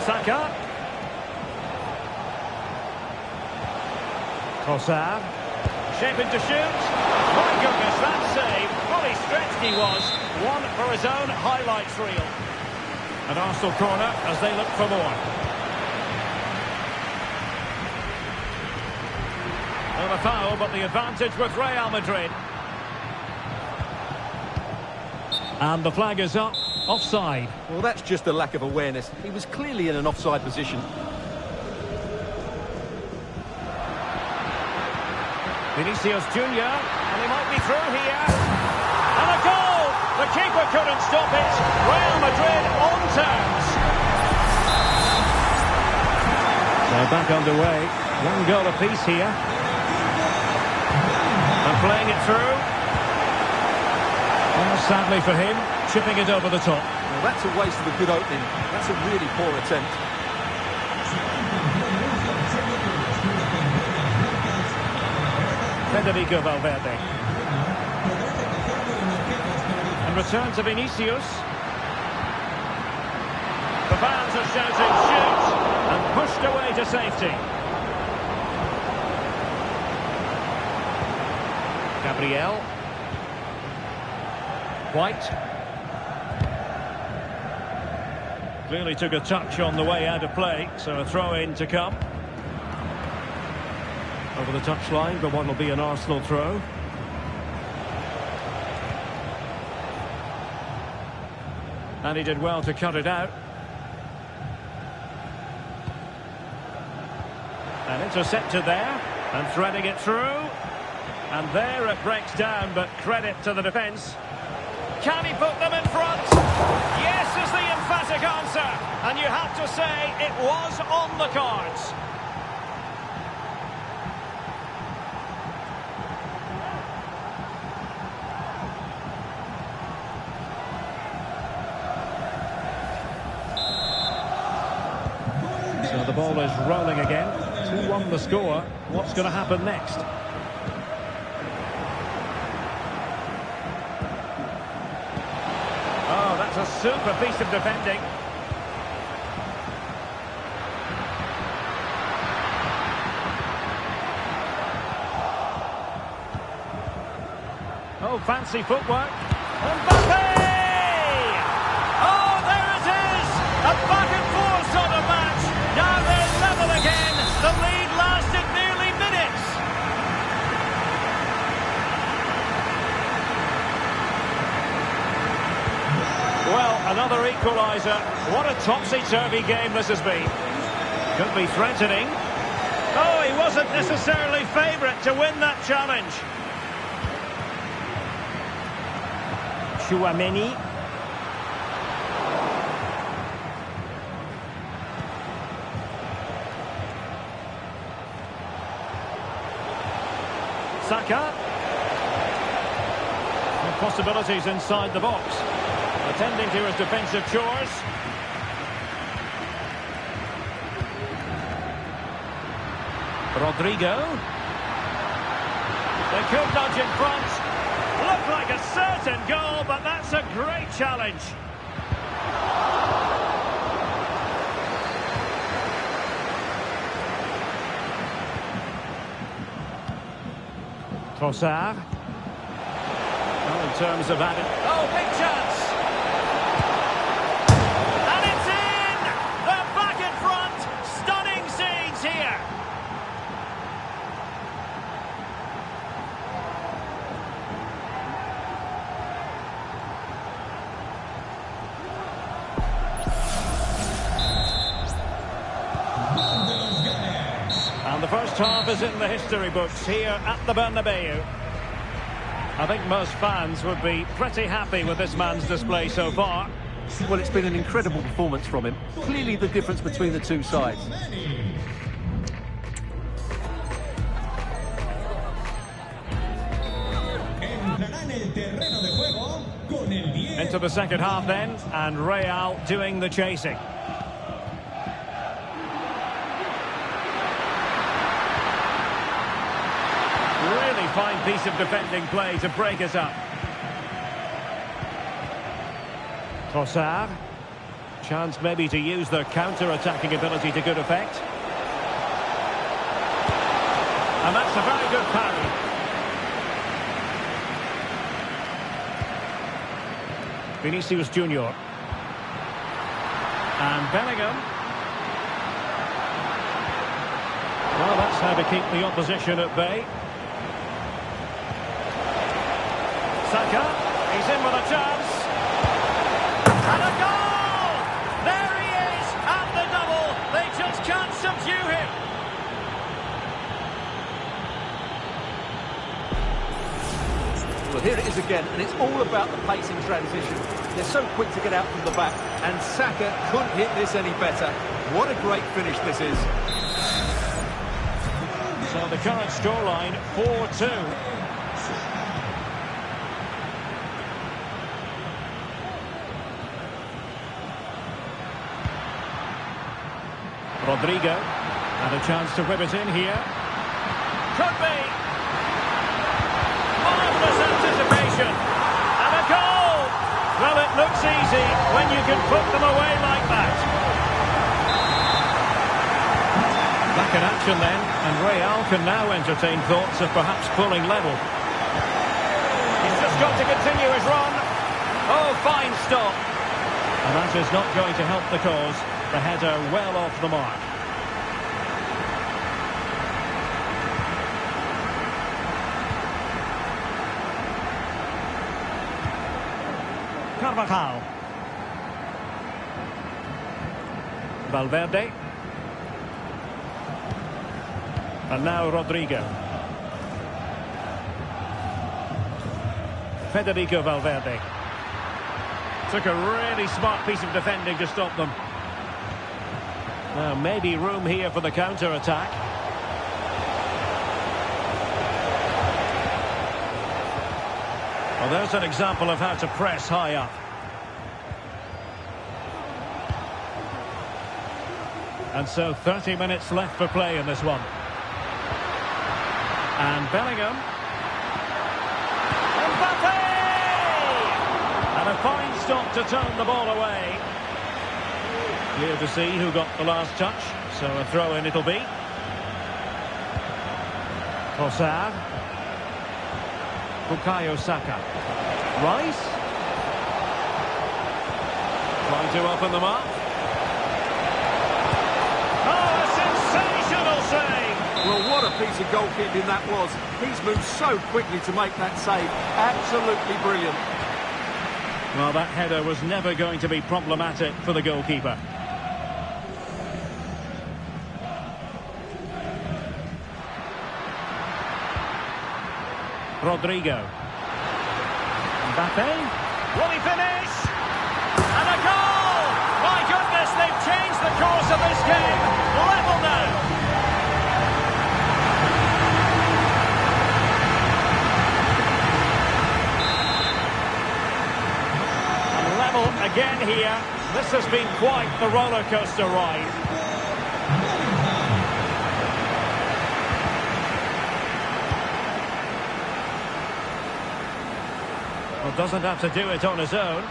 Saka. Trossard. Shaping to shoot. My goodness, that save. Fully stretched he was. One for his own highlights reel. An Arsenal corner as they look for more. Not a foul, but the advantage with Real Madrid. And the flag is up. Offside. Well, that's just a lack of awareness. He was clearly in an offside position. Vinicius Junior, and he might be through here. And a goal! The keeper couldn't stop it. Real Madrid on terms. They're back underway. One goal apiece here. And playing it through. Well, sadly for him, chipping it over the top. Well, that's a waste of a good opening. That's a really poor attempt. Federico Valverde. And return to Vinicius. The fans are shouting shoot and pushed away to safety. Gabriel. White. Clearly took a touch on the way out of play, so a throw-in to come. Over the touchline, but what will be an Arsenal throw. And he did well to cut it out. And intercepted there, and threading it through. And there it breaks down, but credit to the defence. Can he put them in front? Yes is the emphatic answer. And you have to say it was on the cards. So the ball is rolling again. 2-1 the score. What's going to happen next? Oh, that's a super piece of defending. Oh, fancy footwork. Mbappe! Oh, there it is! A back-and-forth sort of match. Now they're level again. The lead lasted nearly minutes. Well, another equaliser. What a topsy-turvy game this has been. Could be threatening. Oh, he wasn't necessarily favourite to win that challenge. Tchouaméni. Saka. possibilities inside the box. Attending to his defensive chores. Rodrigo. They could nudge in front. Looked like a certain goal, but that's a great challenge. Trossard. Well, in terms of added... Oh, big chance! And it's in! They're back in front! Stunning scenes here! And the first half is in the history books here at the Bernabeu. I think most fans would be pretty happy with this man's display so far. Well, it's been an incredible performance from him. Clearly the difference between the two sides. Into the second half then, and Real doing the chasing. Really fine piece of defending play to break us up. Trossard. Chance maybe to use their counter-attacking ability to good effect. And that's a very good parry. Vinicius Junior. And Bellingham. Well, that's how to keep the opposition at bay. Saka, he's in with a chance. And a goal! There he is at the double. They just can't subdue him. Well, here it is again, and it's all about the pace in transition. They're so quick to get out from the back, and Saka couldn't hit this any better. What a great finish this is. So the current scoreline, 4-2. Rodrigo, and a chance to whip it in here. Could be. Marvellous anticipation. And a goal! Well, it looks easy when you can put them away like that. Back in action then, and Real can now entertain thoughts of perhaps pulling level. He's just got to continue his run. Oh, fine stop. And that is not going to help the cause. The header well off the mark. Carvajal. Valverde. And now Rodrigo. Federico Valverde. Took a really smart piece of defending to stop them. Now, maybe room here for the counter-attack. Well, there's an example of how to press high up. And so 30 minutes left for play in this one. And Bellingham. Mbappe! And a fine stop to turn the ball away. Clear to see who got the last touch, so a throw-in it'll be. Trossard. Bukayo Saka. Rice. Trying to open them up. Oh, a sensational save! Well, what a piece of goalkeeping that was. He's moved so quickly to make that save. Absolutely brilliant. Well, that header was never going to be problematic for the goalkeeper. Rodrigo. Mbappe. Will he finish? And a goal! My goodness, they've changed the course of this game. Level now. again here. This has been quite the roller coaster ride. Well, doesn't have to do it on his own.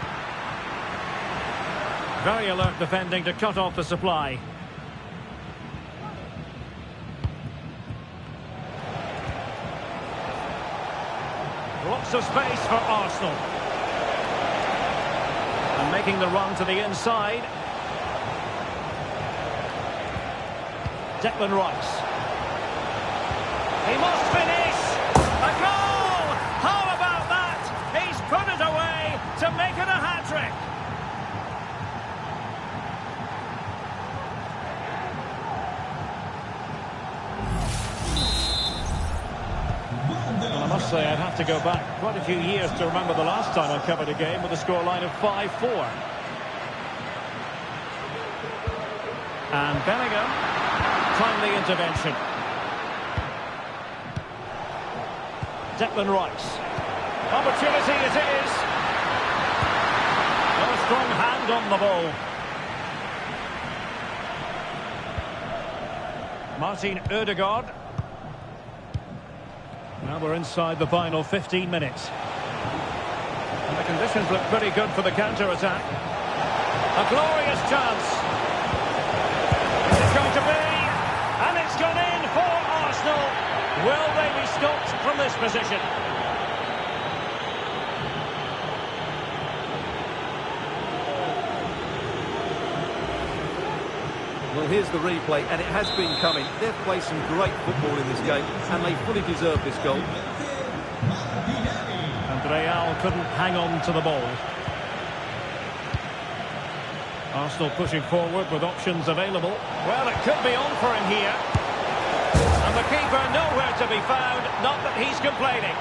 Very alert defending to cut off the supply. Lots of space for Arsenal. And making the run to the inside. Declan Rice. He must finish! A goal! How about that? He's put it away to make it a hat-trick. Well, I must say I'd have to go back quite a few years to remember the last time I covered a game with a scoreline of 5-4. And Bellingham, timely intervention. Declan Rice. Opportunity it is. A strong hand on the ball. Martin Ødegaard. Now we're inside the final 15 minutes. And the conditions look pretty good for the counter-attack. A glorious chance. Is it going to be? And it's gone in for Arsenal. Will they be stopped from this position? Well, here's the replay, and it has been coming. They've played some great football in this game, and they fully deserve this goal. And Real couldn't hang on to the ball. Arsenal pushing forward with options available. Well, it could be on for him here. And the keeper nowhere to be found, not that he's complaining.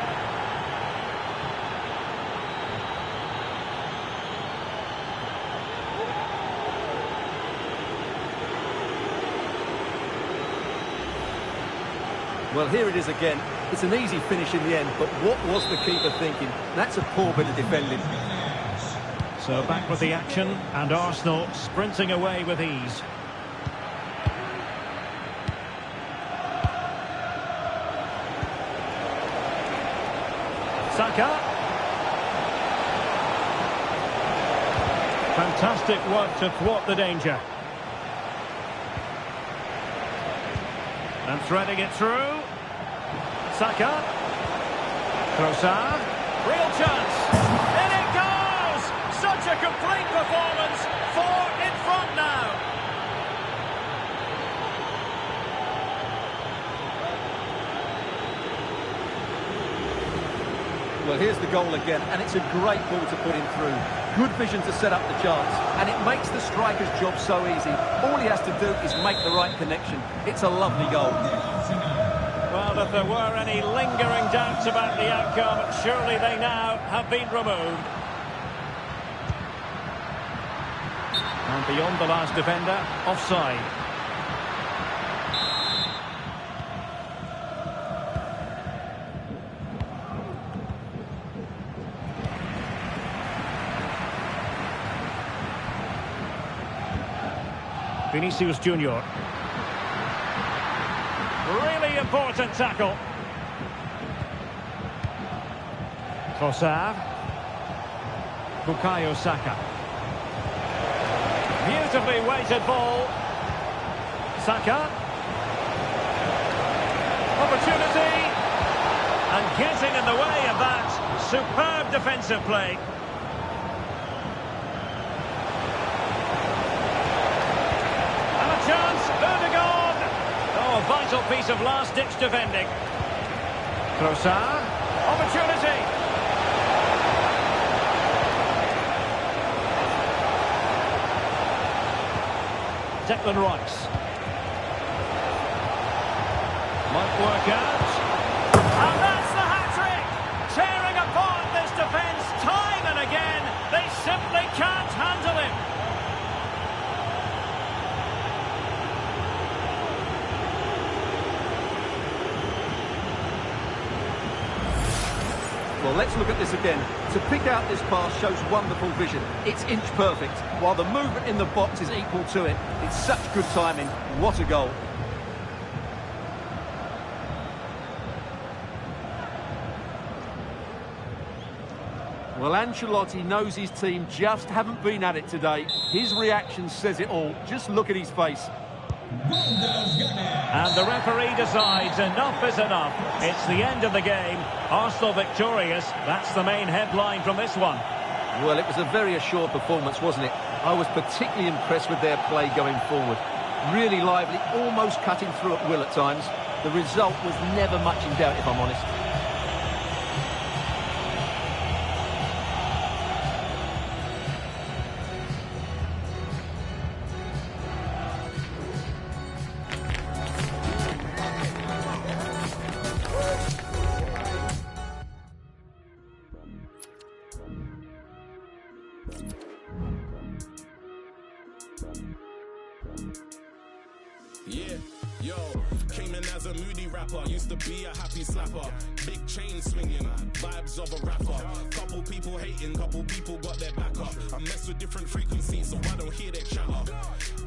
Well, here it is again. It's an easy finish in the end, but what was the keeper thinking? That's a poor bit of defending. So back with the action, and Arsenal sprinting away with ease. Saka. Fantastic work to thwart the danger. And threading it through. Saka. Trossard. Real chance. In it goes! Such a complete performance. 4 in front now. Well, here's the goal again, and it's a great ball to put him through. Good vision to set up the chance, and it makes the striker's job so easy. All he has to do is make the right connection. It's a lovely goal. Well, if there were any lingering doubts about the outcome, surely they now have been removed. And beyond the last defender, offside. Vinicius Junior. Really important tackle. Trossard. Bukayo Saka. Beautifully weighted ball. Saka. Opportunity. And getting in the way of that. Superb defensive play. Chance, Ødegaard. Oh, a vital piece of last-ditch defending. Trossard. Opportunity. Declan Rice. Might work out. And that's the hat-trick. Tearing apart this defence time and again. They simply can't handle him. Well, let's look at this again. To pick out this pass shows wonderful vision. It's inch perfect, while the movement in the box is equal to it. It's such good timing. What a goal. Well, Ancelotti knows his team just haven't been at it today. His reaction says it all. Just look at his face. And the referee decides enough is enough. It's the end of the game. Arsenal victorious. That's the main headline from this one. Well, it was a very assured performance, wasn't it? I was particularly impressed with their play going forward. Really lively, almost cutting through at will at times. The result was never much in doubt, if I'm honest. Yeah, yo, came in as a moody rapper, used to be a happy slapper, big chain swinging, vibes of a rapper, couple people hating, couple people got their back up, I mess with different frequencies so I don't hear their chatter,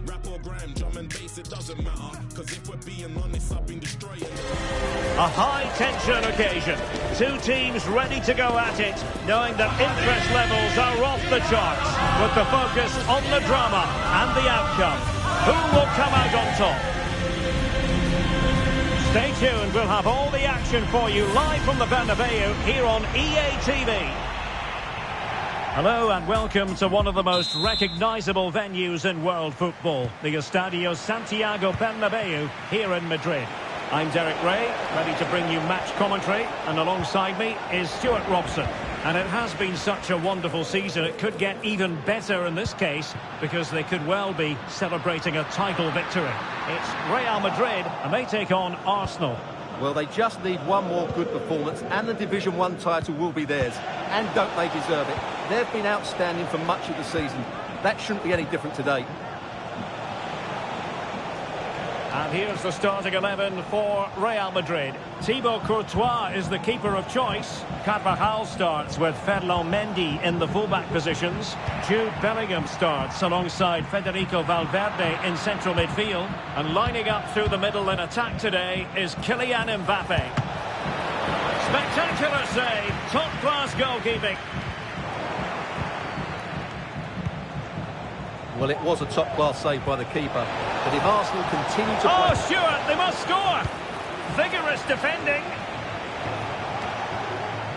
rap or grime, drum and bass, it doesn't matter, cause if we're being honest, I've been destroying. A high-tension occasion. Two teams ready to go at it, knowing that interest levels are off the charts, with the focus on the drama and the outcome. Who will come out on top? Stay tuned, we'll have all the action for you live from the Bernabeu here on EA TV. Hello and welcome to one of the most recognisable venues in world football, the Estadio Santiago Bernabeu here in Madrid. I'm Derek Ray, ready to bring you match commentary, and alongside me is Stuart Robson. And it has been such a wonderful season, it could get even better in this case, because they could well be celebrating a title victory. It's Real Madrid, and they take on Arsenal. Well, they just need one more good performance, and the Division 1 title will be theirs. And don't they deserve it? They've been outstanding for much of the season. That shouldn't be any different today. And here's the starting 11 for Real Madrid. Thibaut Courtois is the keeper of choice. Carvajal starts with Ferland Mendy in the fullback positions. Jude Bellingham starts alongside Federico Valverde in central midfield. And lining up through the middle in attack today is Kylian Mbappe. Spectacular save, top-class goalkeeping. Well, it was a top-class save by the keeper. But if Arsenal continue to play... Oh, Stuart, they must score! Vigorous defending.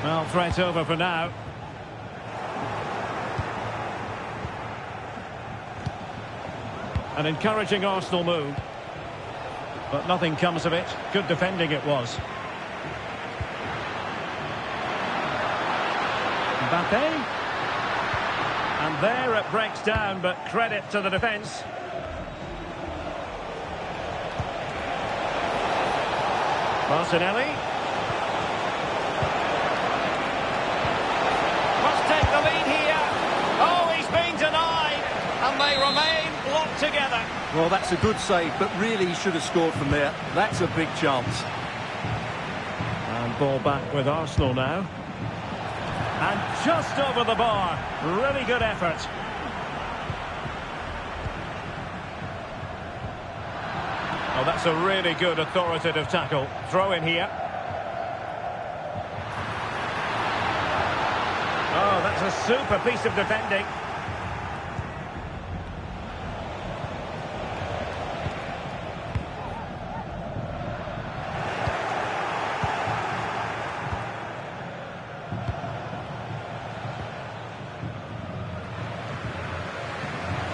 Well, threat over for now. An encouraging Arsenal move. But nothing comes of it. Good defending it was. Mbappe. And there it breaks down, but credit to the defence. Martinelli. Must take the lead here. Oh, he's been denied. And they remain locked together. Well, that's a good save, but really he should have scored from there. That's a big chance. And ball back with Arsenal now. And just over the bar. Really good effort. Oh, that's a really good authoritative tackle. Throw in here. Oh, that's a super piece of defending.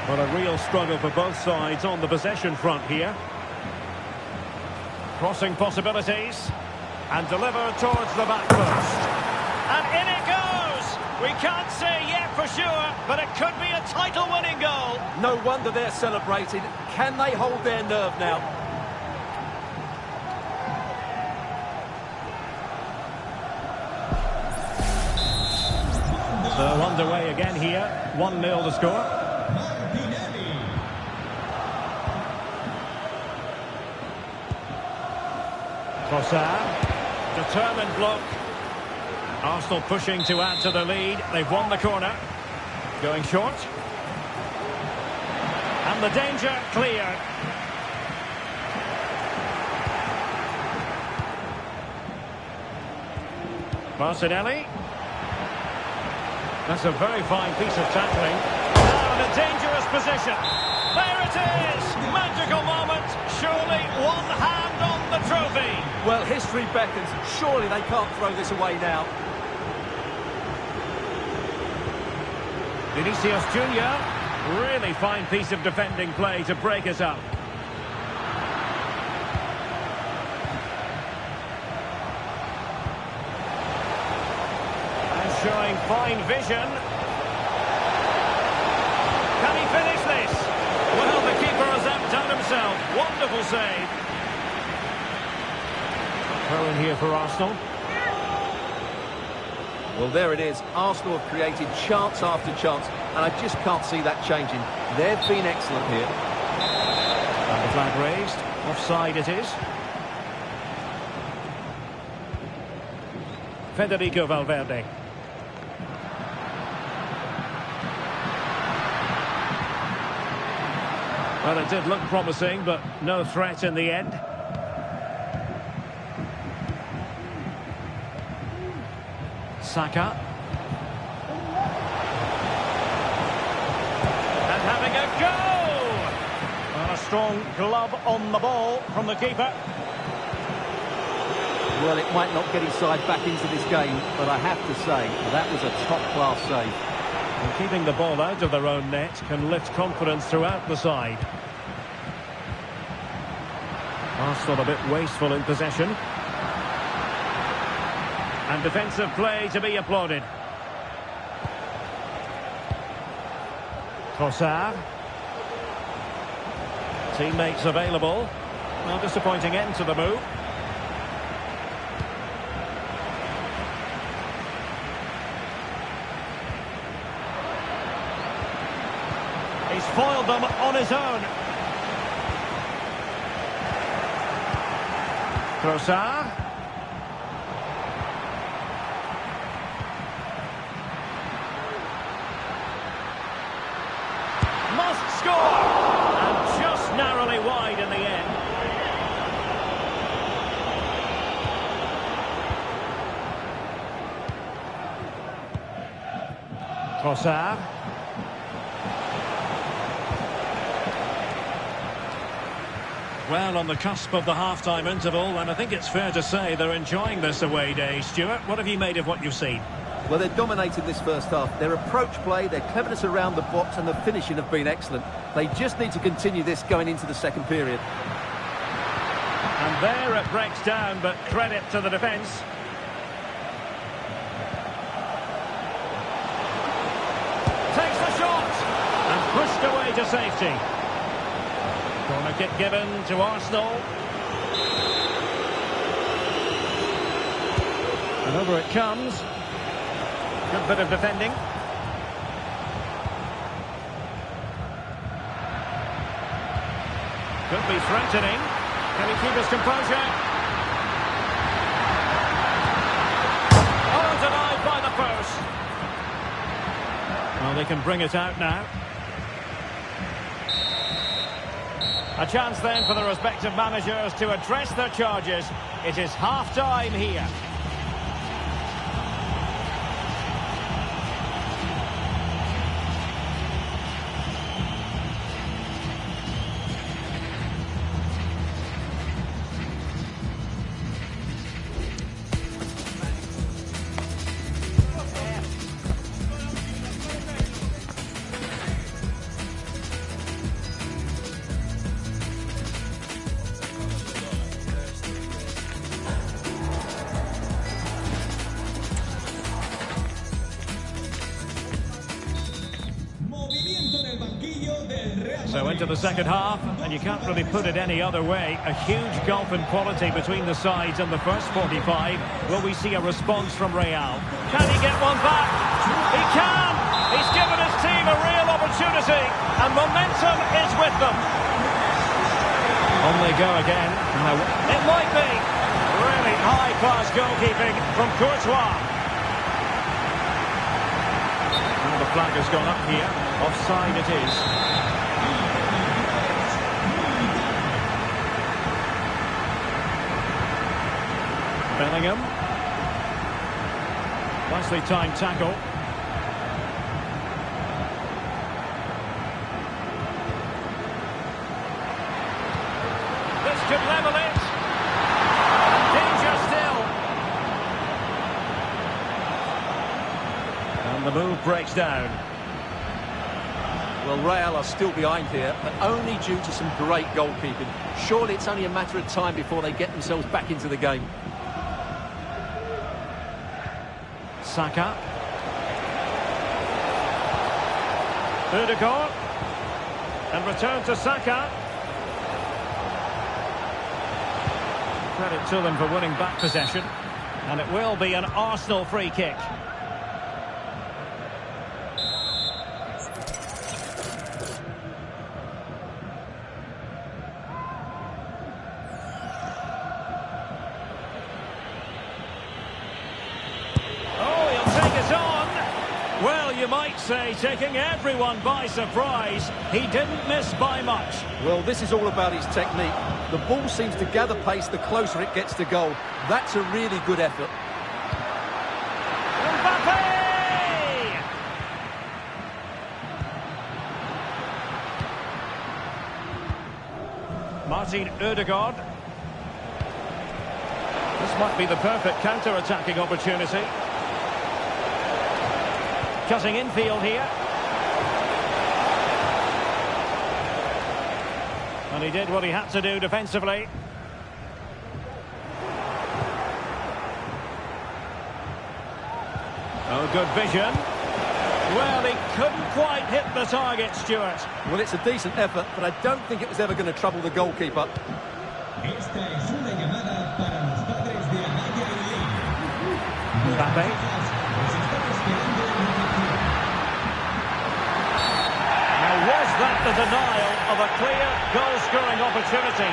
Well, a real struggle for both sides on the possession front here. Crossing possibilities. And delivered towards the back post. And in it goes! We can't say yet for sure, but it could be a title-winning goal. No wonder they're celebrating. Can they hold their nerve now? So underway again here. 1-0 the score. Trossard, determined block. Arsenal pushing to add to the lead. They've won the corner. Going short. And the danger cleared. Martinelli. That's a very fine piece of tackling. Now in a dangerous position. There it is! Magical moment. Surely one hand on the trophy. Well, history beckons. Surely they can't throw this away now. Vinicius Junior. Really fine piece of defending play to break us up. Showing fine vision. Can he finish this? Well, the keeper has outdone himself. Wonderful save. Throw in here for Arsenal. Well, there it is. Arsenal have created chance after chance, and I just can't see that changing. They've been excellent here. And the flag raised. Offside it is. Federico Valverde. Well, it did look promising, but no threat in the end. Saka. And having a go! And a strong glove on the ball from the keeper. Well, it might not get his side back into this game, but I have to say, that was a top-class save. And keeping the ball out of their own net can lift confidence throughout the side. Arsenal a bit wasteful in possession. And defensive play to be applauded. Trossard. Teammates available. Well, disappointing end to the move. He's foiled them on his own. Trossard. Must score! And just narrowly wide in the end. Trossard. Well, on the cusp of the half-time interval, and I think it's fair to say they're enjoying this away day. Stuart, what have you made of what you've seen? Well, they're dominated this first half. Their approach play, their cleverness around the box and the finishing have been excellent. They just need to continue this going into the second period. And there it breaks down, but credit to the defence. Takes the shot! And pushed away to safety. Corner kick given to Arsenal. And over it comes. Good bit of defending. Could be threatening. Can he keep his composure? Oh, denied by the post. Well, they can bring it out now. A chance then for the respective managers to address their charges. It is half-time here. So into the second half, and you can't really put it any other way. A huge gulf in quality between the sides in the first 45. Will we see a response from Real? Can he get one back? He can! He's given his team a real opportunity, and momentum is with them. On they go again. It might be. Really high-class goalkeeping from Courtois. flag has gone up here. Offside it is. Bellingham. Nicely timed tackle. This could level it. Danger still. And the move breaks down. Well, Real are still behind here, but only due to some great goalkeeping. Surely it's only a matter of time before they get themselves back into the game. Saka. Ødegaard. And return to Saka. Credit to them for winning back possession. And it will be an Arsenal free kick. Well, you might say taking everyone by surprise. He didn't miss by much. Well, this is all about his technique. The ball seems to gather pace the closer it gets to goal. That's a really good effort. Mbappe! Martin Ødegaard. This might be the perfect counter-attacking opportunity. Cutting infield here. And he did what he had to do defensively. Oh, good vision. Well, he couldn't quite hit the target, Stuart. Well, it's a decent effort, but I don't think it was ever going to trouble the goalkeeper. Esta es una llamada para los padres de Amaya y Mbappe. Los están esperando en la reacción. Now, was that the denial of a clear goal-scoring opportunity?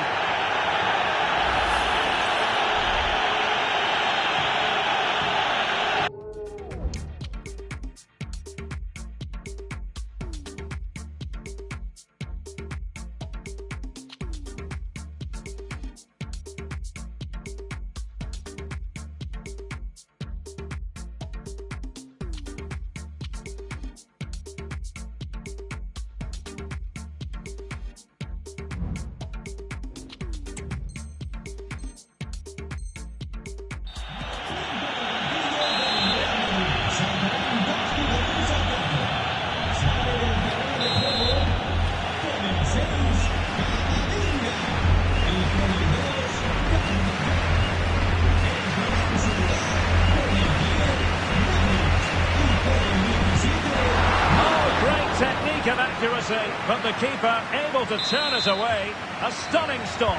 Of accuracy, but the keeper able to turn us away. A stunning stop,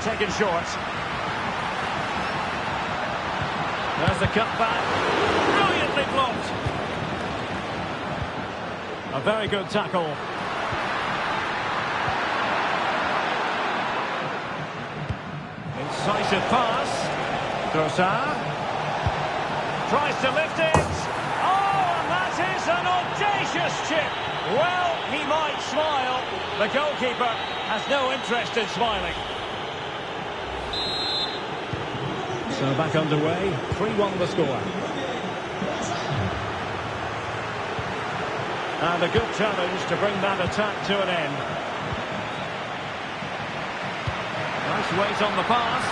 taken short. There's the cutback, brilliantly blocked. A very good tackle. Incisive pass. Trossard tries to lift it. Oh, and that is an audacious chip. Well, he might smile. The goalkeeper has no interest in smiling. So back underway, 3-1 the score. And a good challenge to bring that attack to an end. Nice weight on the pass.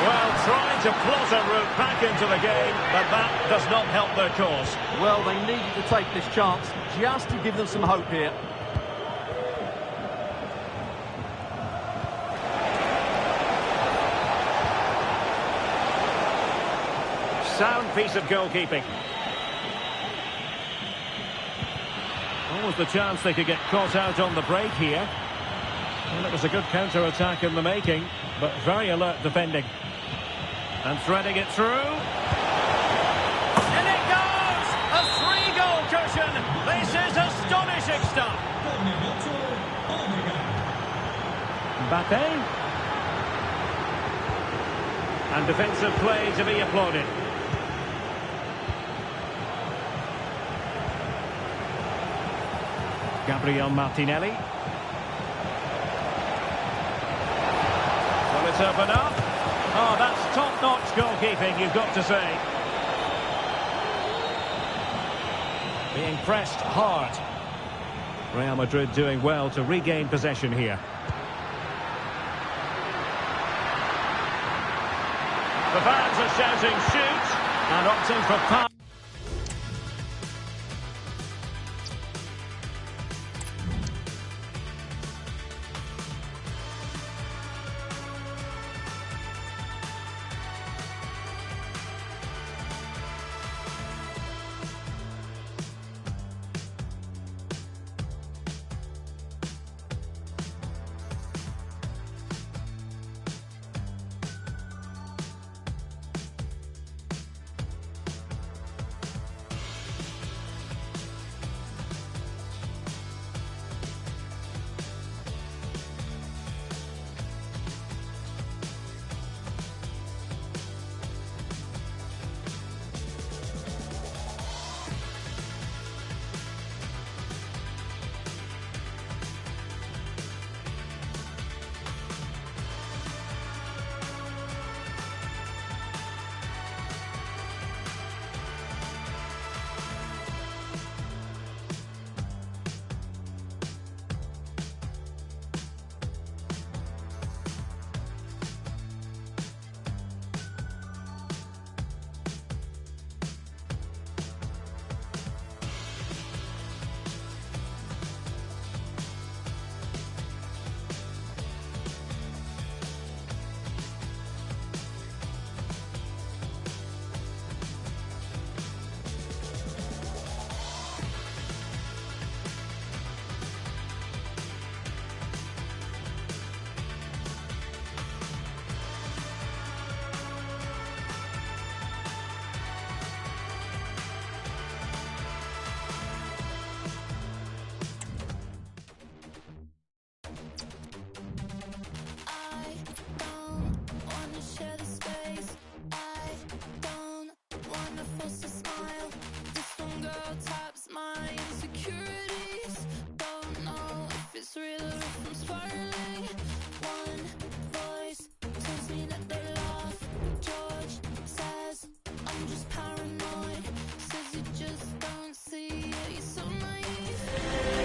Well, trying to plot a route back into the game, but that does not help their cause. Well, they needed to take this chance just to give them some hope here. Sound piece of goalkeeping. Almost the chance they could get caught out on the break here. Well, it was a good counter-attack in the making, but very alert defending. And threading it through. And it goes! A 3-goal cushion! This is astonishing stuff! Mbappe. And defensive play to be applauded. Gabriel Martinelli. Will it open up? Oh, that's top-notch goalkeeping, you've got to say. Being pressed hard. Real Madrid doing well to regain possession here. The fans are shouting shoot and opting for pass.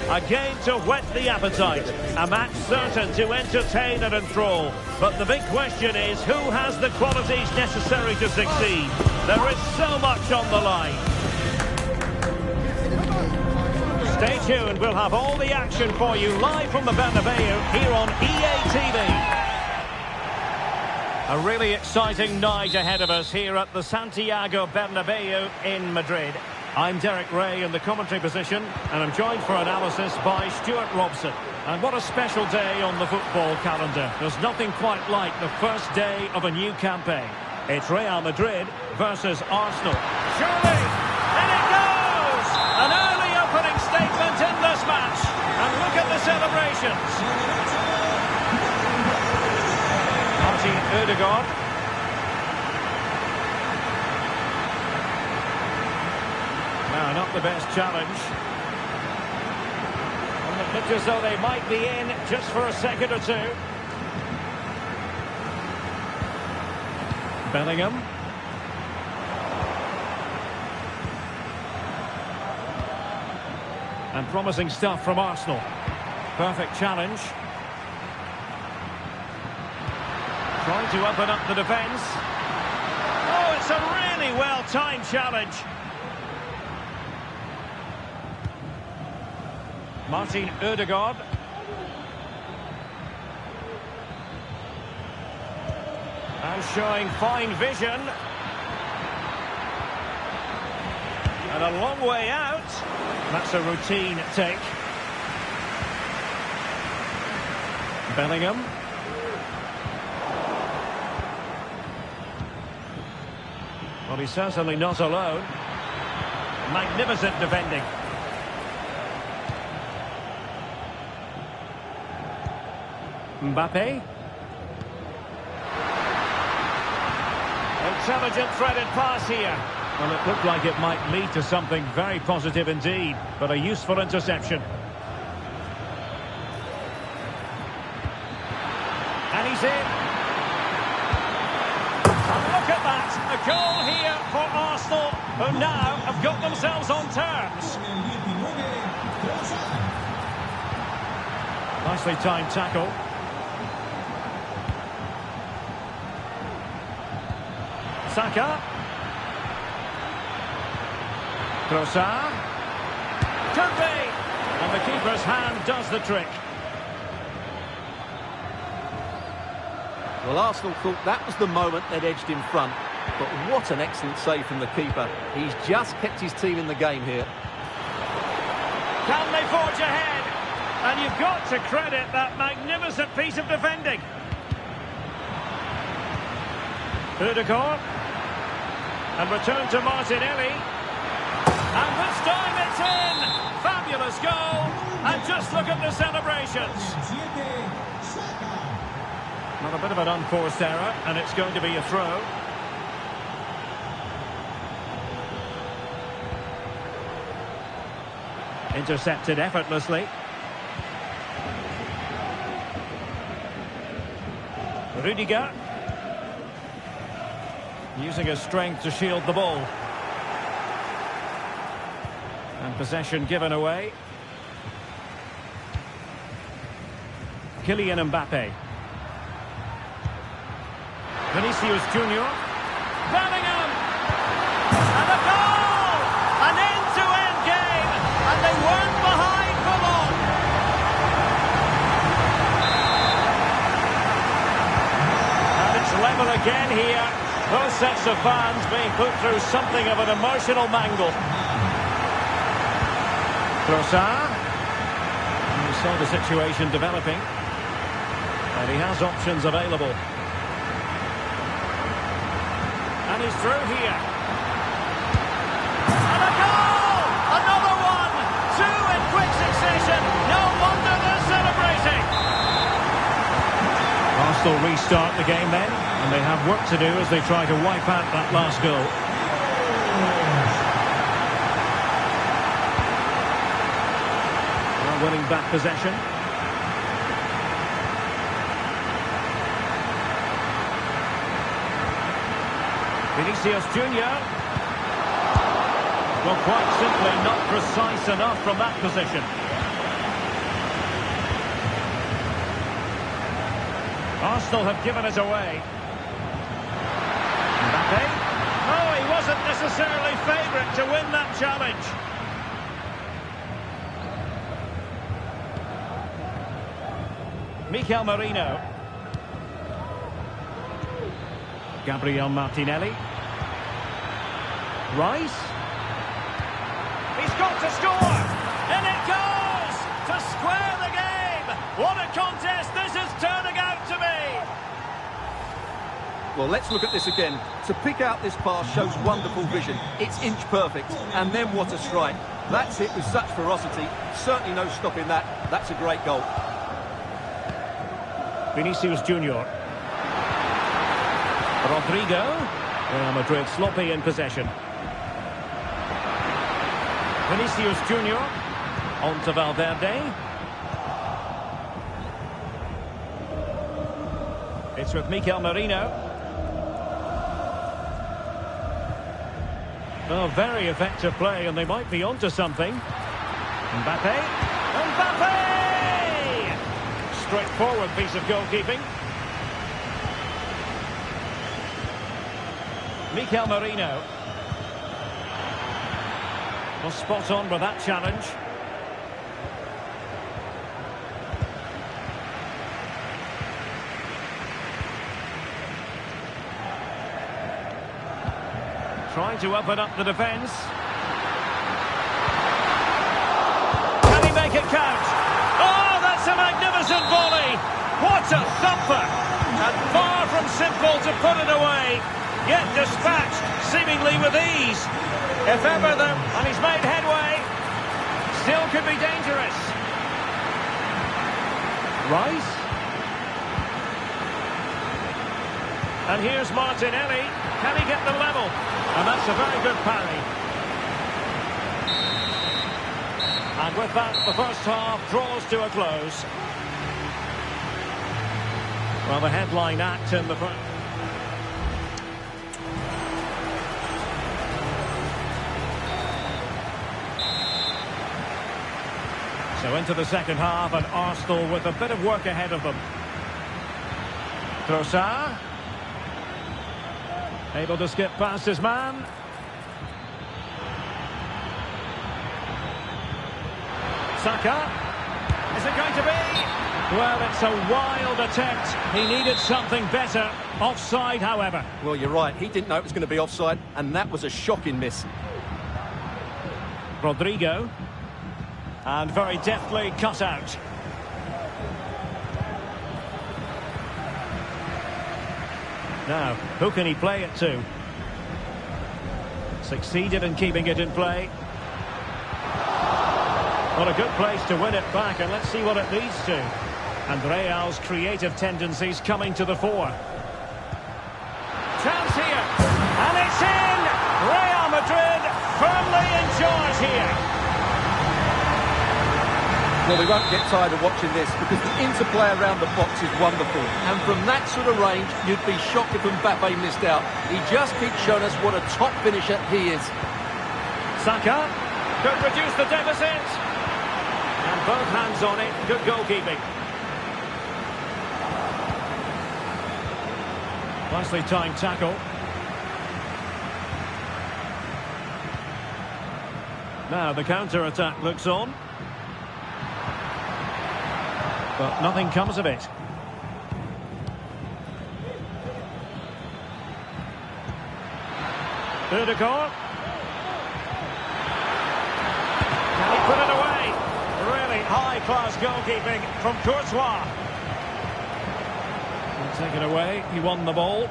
A game to whet the appetite. A match certain to entertain and enthrall. But the big question is, who has the qualities necessary to succeed? There is so much on the line. Stay tuned. We'll have all the action for you live from the Bernabeu here on EA TV. A really exciting night ahead of us here at the Santiago Bernabeu in Madrid. I'm Derek Ray in the commentary position, and I'm joined for analysis by Stuart Robson. And what a special day on the football calendar. There's nothing quite like the first day of a new campaign. It's Real Madrid versus Arsenal. Surely! And it goes! An early opening statement in this match. And look at the celebrations. Martin Ødegaard. No, not the best challenge. And it looks as though they might be in just for a second or two. Bellingham. And promising stuff from Arsenal. Perfect challenge. Trying to open up the defence. Oh, it's a really well-timed challenge. Martin Ødegaard. And showing fine vision. And a long way out. That's a routine take. Bellingham. Well, he's certainly not alone. Magnificent defending. Mbappe. Intelligent threaded pass here. Well, it looked like it might lead to something very positive indeed, but a useful interception. He's in. And look at that. A goal here for Arsenal, who now have got themselves on terms. Nicely timed tackle. Saka. Trossard. Could be. And the keeper's hand does the trick. Well, Arsenal thought that was the moment they'd edged in front. But what an excellent save from the keeper. He's just kept his team in the game here. Can they forge ahead? And you've got to credit that magnificent piece of defending. Ødegaard. And return to Martinelli. And this time it's in! Fabulous goal! And just look at the celebrations. Not a bit of an unforced error, and it's going to be a throw. Intercepted effortlessly. Rudiger. Using his strength to shield the ball. And possession given away. Kylian Mbappe. Vinicius Junior. Bellingham! And a goal! An end-to-end game! And they weren't behind for long! And it's level again here. Both sets of fans being put through something of an emotional mangle. Trossard. You saw the situation developing. And he has options available. And he's through here. And a goal! Another one! Two in quick succession. No wonder they're celebrating. Arsenal restart the game then. And they have work to do as they try to wipe out that last goal. Well, winning back possession. Vinicius Junior. Well, quite simply not precise enough from that position. Arsenal have given it away. Mbappe. Oh, he wasn't necessarily favourite to win that challenge. Mikel Merino. Gabriel Martinelli. Rice. He's got to score! And it goes! To square the game! What a contest this is turning out to be! Well, let's look at this again. To pick out this pass shows wonderful vision. It's inch perfect. And then what a strike. That's it with such ferocity. Certainly no stopping that. That's a great goal. Vinicius Junior. Rodrigo. Real Madrid sloppy in possession. Vinicius Junior. On to Valverde. It's with Mikel Merino. Oh, very effective play, and they might be onto something. Mbappe. Mbappe! Straightforward piece of goalkeeping. Mikel Merino. Was spot on with that challenge. Trying to open up the defence. Can he make it count? Oh, that's a magnificent volley! What a thumper! And far from simple to put it away. Yet dispatched, seemingly with ease. If ever and he's made headway. Still could be dangerous. Rice. And here's Martinelli. Can he get the level? And that's a very good parry. And with that, the first half draws to a close. Well, the headline act in the front. So into the second half, and Arsenal with a bit of work ahead of them. Trossard. Able to skip past his man. Saka. Is it going to be? Well, it's a wild attempt. He needed something better. Offside, however. Well, you're right. He didn't know it was going to be offside, and that was a shocking miss. Rodrigo. And very deftly cut out. Now, who can he play it to? Succeeded in keeping it in play. What a good place to win it back, and let's see what it leads to. And Real's creative tendencies coming to the fore. Chance here, and it's in! Real Madrid firmly in charge here. Well, we won't get tired of watching this because the interplay around the box is wonderful. And from that sort of range, you'd be shocked if Mbappe missed out. He just keeps showing us what a top finisher he is. Saka could reduce the deficit. And both hands on it. Good goalkeeping. Nicely timed tackle. Now the counter-attack looks on. But nothing comes of it. Ødegaard. Can he put it away? Really high-class goalkeeping from Courtois. He'll take it away. He won the ball.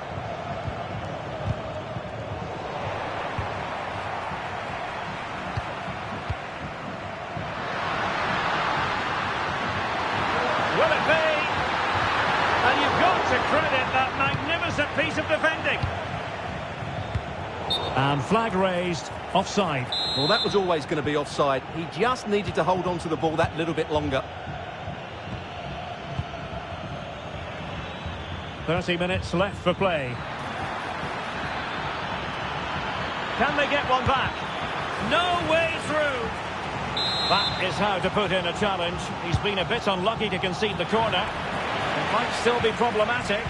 Will it be? And you've got to credit that magnificent piece of defending. And flag raised, offside. Well, that was always going to be offside. He just needed to hold on to the ball that little bit longer. 30 minutes left for play. Can they get one back? No way through. That is how to put in a challenge. He's been a bit unlucky to concede the corner. It might still be problematic.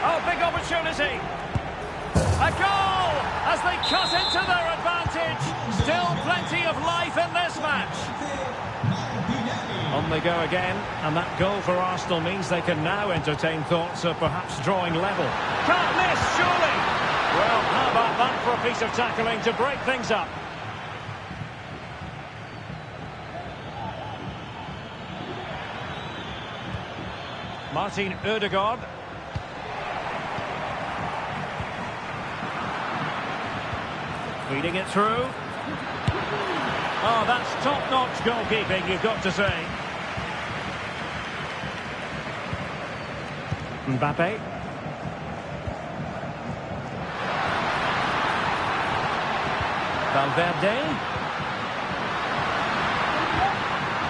Oh, big opportunity. A goal as they cut into their advantage. Still plenty of life in this match. On they go again, and that goal for Arsenal means they can now entertain thoughts of perhaps drawing level. Can't miss, surely. Well, how about that for a piece of tackling to break things up? Martin Ødegaard. Feeding it through. Oh, that's top-notch goalkeeping, you've got to say. Mbappe. Valverde.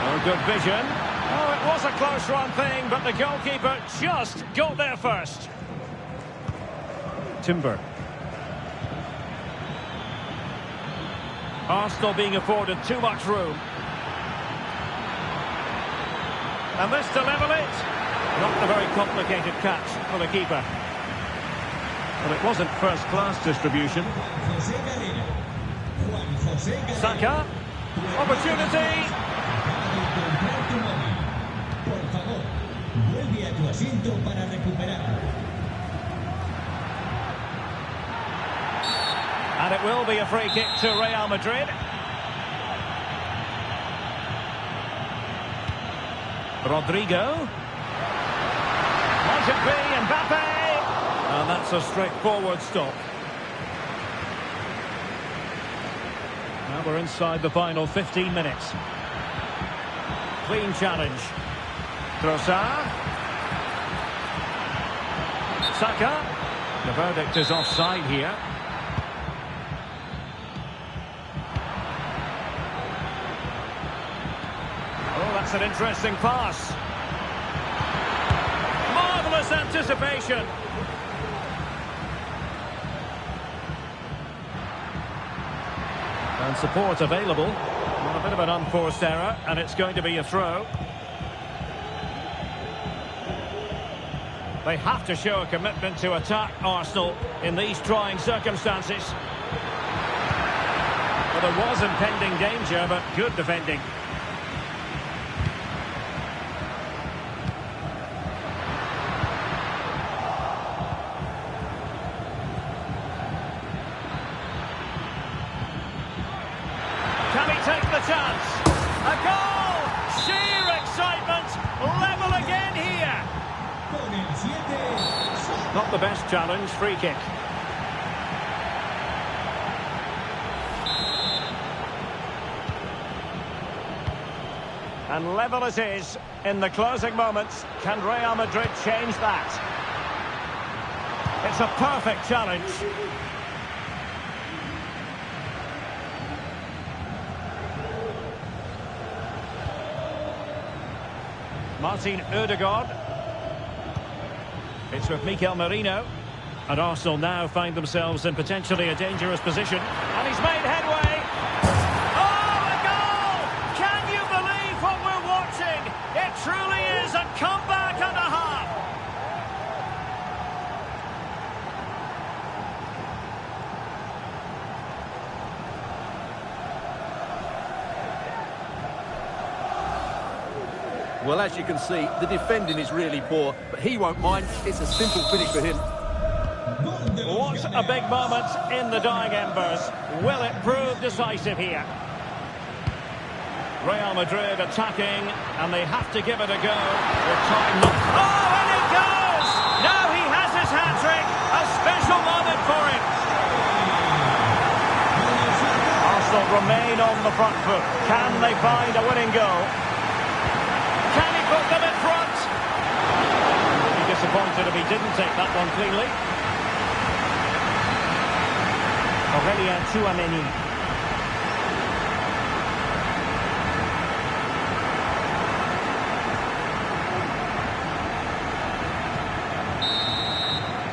Oh, good vision. Oh, it was a close-run thing, but the goalkeeper just got there first. Timber. Arsenal being afforded too much room. And this to level it. Not a very complicated catch for the keeper. Well, it wasn't first-class distribution. Saka. Opportunity. Por favor, vuelve a tu asiento para recuperar. And it will be a free kick to Real Madrid. Rodrigo. Might it be Mbappe? And that's a straightforward stop. Now we're inside the final 15 minutes. Clean challenge. Trossard. Saka. The verdict is offside here. Oh, that's an interesting pass. close anticipation. And support available. Well, a bit of an unforced error, and it's going to be a throw. They have to show a commitment to attack Arsenal in these trying circumstances. Well, there was impending danger, but good defending. Can he take the chance? A goal! Sheer excitement! Level again here! Con el 7. Not the best challenge, free kick. And level it is in the closing moments. Can Real Madrid change that? It's a perfect challenge. Martin Ødegaard. It's with Mikel Merino. And Arsenal now find themselves in potentially a dangerous position. And he's made headway. Oh, a goal! Can you believe what we're watching? It truly is a comeback and a half. Well, as you can see, the defending is really poor, but he won't mind. It's a simple finish for him. What a big moment in the dying embers. Will it prove decisive here? Real Madrid attacking, and they have to give it a go. With time not... Oh, and it goes! Now he has his hat-trick. A special moment for him. Arsenal remain on the front foot. Can they find a winning goal? Can he put them in front? He'd be disappointed if he didn't take that one cleanly. Aurélien Tchouaméni.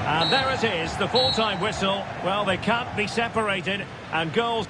And there it is, the full-time whistle. Well, they can't be separated, and goals...